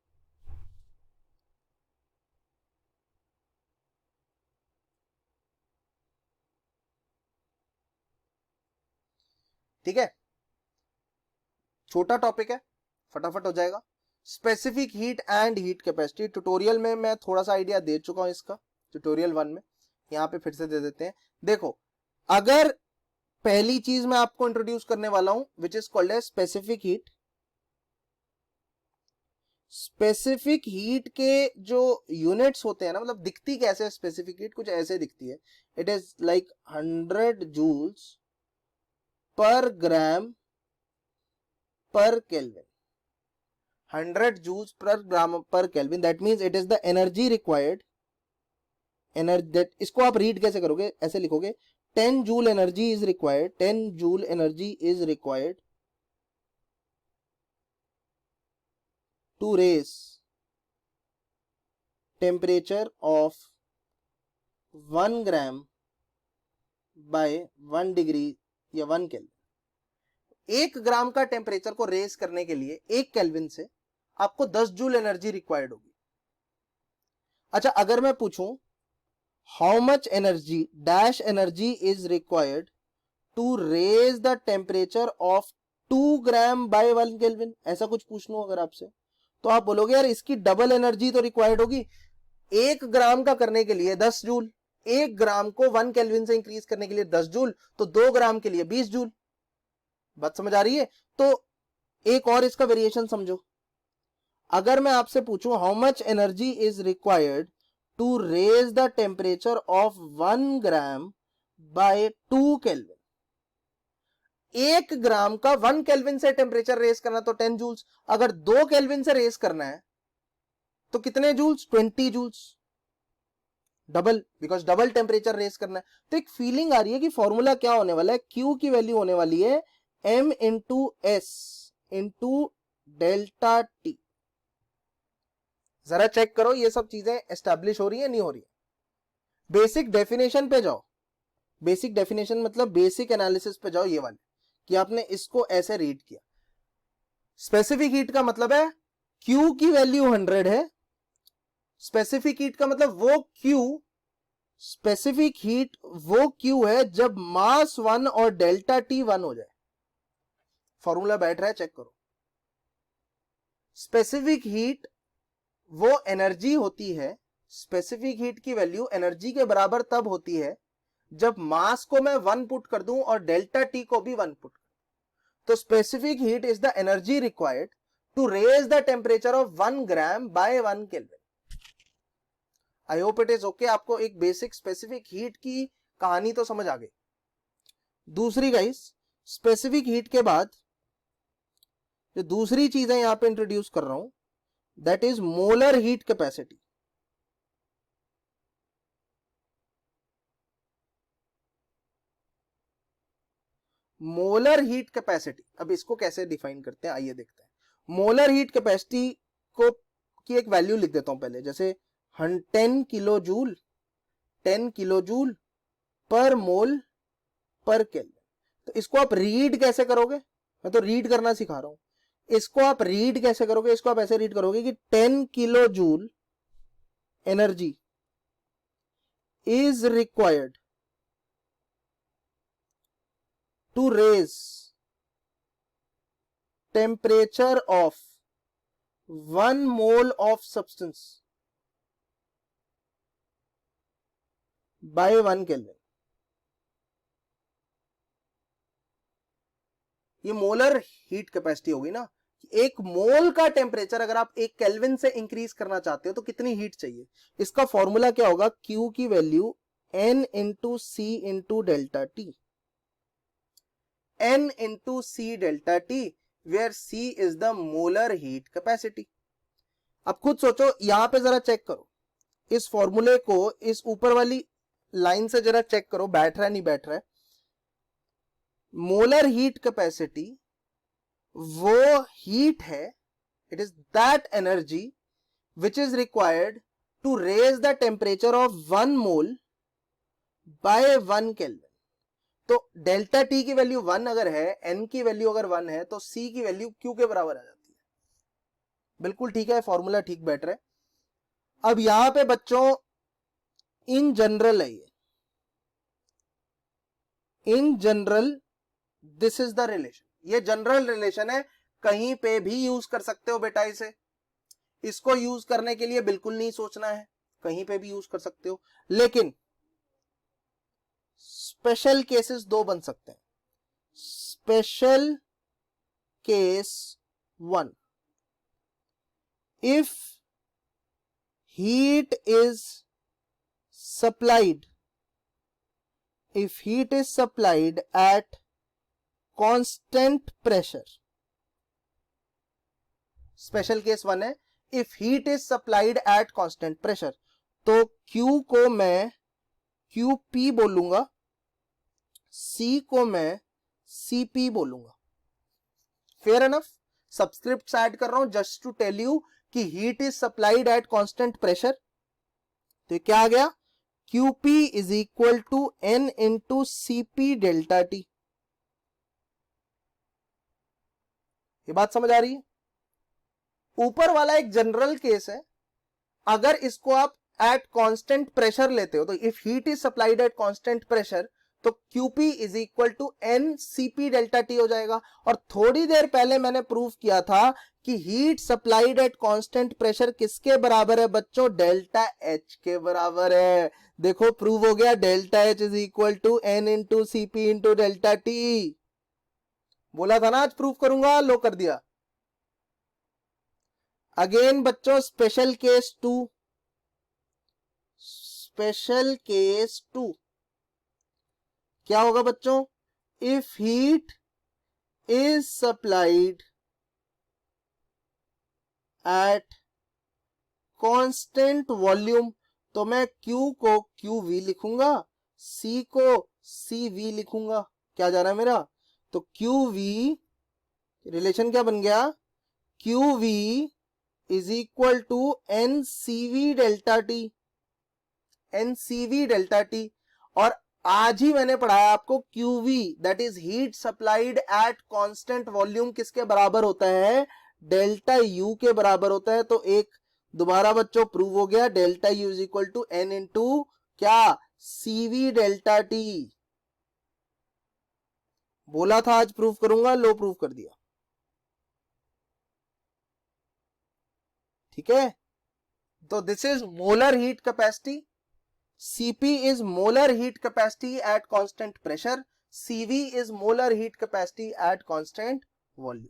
[SPEAKER 1] ठीक है, छोटा टॉपिक है, फटाफट हो जाएगा। Specific heat and heat capacity, tutorial में मैं थोड़ा सा आइडिया दे चुका हूं इसका, ट्यूटोरियल 1 में, यहां पे फिर से दे देते हैं। देखो, अगर पहली चीज मैं आपको इंट्रोड्यूस करने वाला हूं which is called as specific heat. Specific heat के जो यूनिट्स होते हैं ना, मतलब दिखती कैसे है स्पेसिफिक हीट? कुछ ऐसे दिखती है, it is like 100 joules per gram per kelvin. 100 joules per gram per Kelvin, that means it is the energy required, energy that, इसको आप रीड कैसे करोगे? ऐसे लिखोगे 10 joule energy is required, 10 joule energy is required to raise temperature of 1 gram by 1 degree या 1 kelvin. 1 gram का temperature को raise करने के लिए 1 केल्विन से आपको 10 जूल एनर्जी रिक्वायर्ड होगी। अच्छा, अगर मैं पूछूं how much energy dash energy is required to raise the temperature of 2 gram by 1 kelvin, ऐसा कुछ पूछ लूं अगर आपसे, तो आप बोलोगे यार इसकी डबल एनर्जी तो रिक्वायर्ड होगी। 1 ग्राम का करने के लिए 10 जूल, 1 ग्राम को 1 केल्विन से इंक्रीज करने के लिए 10 जूल, तो 2 ग्राम के लिए 20 जूल। बात समझ आ रही है? तो एक और इसका वेरिएशन समझो, अगर मैं आपसे पूछूं how much energy is required to raise the temperature of 1 gram by 2 kelvin, 1 gram का 1 केल्विन से टेम्परेचर रेज करना तो 10 जूल्स, अगर 2 केल्विन से रेज करना है तो कितने joules? 20 joules, double, because double temperature raise करना है। तो एक फीलिंग आ रही है कि फॉर्मूला क्या होने वाला है? Q की वैल्यू होने वाली है m into S into delta T. जरा चेक करो ये सब चीजें एस्टैब्लिश हो रही है नहीं हो रही है? बेसिक डेफिनेशन पे जाओ, बेसिक डेफिनेशन मतलब बेसिक एनालिसिस पे जाओ, ये वाले कि आपने इसको ऐसे रीड किया। स्पेसिफिक हीट का मतलब है Q की वैल्यू 100 है, स्पेसिफिक हीट का मतलब वो Q, स्पेसिफिक हीट वो Q है जब मास 1 और डेल्टा T 1 हो जाए। फॉर्मूला बैठ रहा है, चेक करो। स्पेसिफिक हीट वो एनर्जी होती है, स्पेसिफिक हीट की वैल्यू एनर्जी के बराबर तब होती है जब मास को मैं 1 पुट कर दूं और डेल्टा टी को भी 1 पुट कर। तो specific heat is the energy required to raise the temperature of 1 gram by 1 kelvin. I hope it is okay. आपको एक बेसिक स्पेसिफिक हीट की कहानी तो समझ आ गई। दूसरी गाइस, स्पेसिफिक हीट के बाद जो दूसरी चीजें यहां पे इंट्रोड्यूस कर रहा हूं, that is molar heat capacity. Molar heat capacity, अब इसको कैसे डिफाइन करते हैं आइए देखते हैं। मोलर हीट कैपेसिटी को की एक वैल्यू लिख देता हूं पहले, जैसे 10 किलो जूल, 10 किलो जूल पर मोल पर केल्विन। तो इसको आप रीड कैसे करोगे? मैं तो रीड करना सिखा रहा हूं। इसको आप रीड कैसे करोगे? इसको आप ऐसे रीड करोगे कि 10 kilo joule energy is required to raise temperature of 1 mole of substance by 1 Kelvin. ये मोलर हीट कैपेसिटी होगी ना, एक मोल का टेम्परेचर अगर आप 1 केल्विन से इंक्रीज करना चाहते हो तो कितनी हीट चाहिए। इसका फॉर्मूला क्या होगा, Q की value N into C into delta T, N into C delta T, where C is the molar heat capacity. अब खुद सोचो, यहां पे जरा चेक करो इस फॉर्मूले को, इस ऊपर वाली लाइन से जरा चेक करो बैठ रहा है नहीं बैठ रहा है। मोलर हीट कैपेसिटी वो हीट है, it is that energy which is required to raise the temperature of 1 mole by 1 kelvin. तो डेल्टा टी की वैल्यू 1 अगर है, एन की वैल्यू अगर 1 है, तो सी की वैल्यू क्यू के बराबर आ जाती है। बिल्कुल ठीक है, फॉर्मूला ठीक बैठ रहा है। अब यहां पे बच्चों इन जनरल है, ये in general this is the relation, ये जनरल रिलेशन है, कहीं पे भी यूज कर सकते हो बेटा इसे। इसको यूज करने के लिए बिल्कुल नहीं सोचना है, कहीं पे भी यूज कर सकते हो, लेकिन स्पेशल केसेस 2 बन सकते हैं। Special case 1, if heat is supplied, if heat is supplied at constant pressure, special case 1 है, if heat is supplied at constant pressure, तो Q को मैं QP बोलूंगा, C को मैं CP बोलूंगा। फेयर एनफ, सब्सक्रिप्ट ऐड कर रहा हूं जस्ट टू टेल यू कि heat is supplied at constant pressure. तो क्या आ गया, QP is equal to N into CP delta T. ये बात समझ आ रही है। ऊपर वाला एक जनरल केस है, अगर इसको आप एट कांस्टेंट प्रेशर लेते हो, तो if heat is supplied at constant pressure, तो QP is equal to N CP delta T हो जाएगा। और थोड़ी देर पहले मैंने प्रूव किया था कि heat supplied at constant pressure किसके बराबर है बच्चों, डेल्टा H के बराबर है। देखो प्रूव हो गया, delta H is equal to N into CP into delta T. बोला था ना आज प्रूव करूंगा, लो कर दिया। अगेन बच्चों स्पेशल केस 2, स्पेशल केस 2 क्या होगा बच्चों, if heat is supplied at constant volume, तो मैं Q को QV लिखूंगा, C को CV लिखूंगा। क्या जा रहा है मेरा, तो QV रिलेशन क्या बन गया, QV is equal to NCV delta T, NCV delta T. और आज ही मैंने पढ़ाया आपको QV that is heat supplied at constant volume किसके बराबर होता है, डेल्टा U के बराबर होता है। तो एक दोबारा बच्चों प्रूव हो गया, delta U is equal to N into क्या, CV डेल्टा टी। बोला था आज प्रूव करूंगा, लो प्रूव कर दिया। ठीक है, तो this is molar heat capacity, Cp is molar heat capacity at constant pressure, Cv is molar heat capacity at constant volume।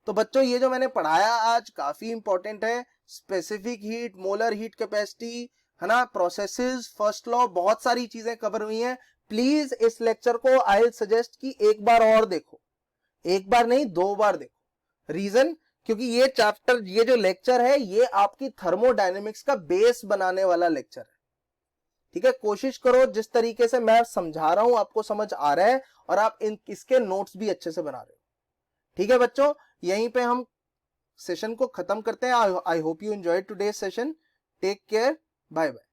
[SPEAKER 1] तो बच्चों ये जो मैंने पढ़ाया आज काफी इंपॉर्टेंट है, specific heat, molar heat capacity, है ना, प्रोसेसेस, फर्स्ट लॉ, बहुत सारी चीजें कवर हुई हैं। प्लीज इस लेक्चर को आई सजेस्ट कि एक बार और देखो, एक बार नहीं 2 बार देखो। रीजन, क्योंकि ये चैप्टर, ये जो लेक्चर है, ये आपकी थर्मोडायनेमिक्स का बेस बनाने वाला लेक्चर है। ठीक है, कोशिश करो जिस तरीके से मैं समझा रहा हूं आपको समझ आ रहा है, और आप इसके नोट्स भी अच्छे से बना रहे हो। ठीक है बच्चों, यहीं पे हम सेशन को खत्म करते हैं। I hope you enjoyed today's session. Take care, bye bye.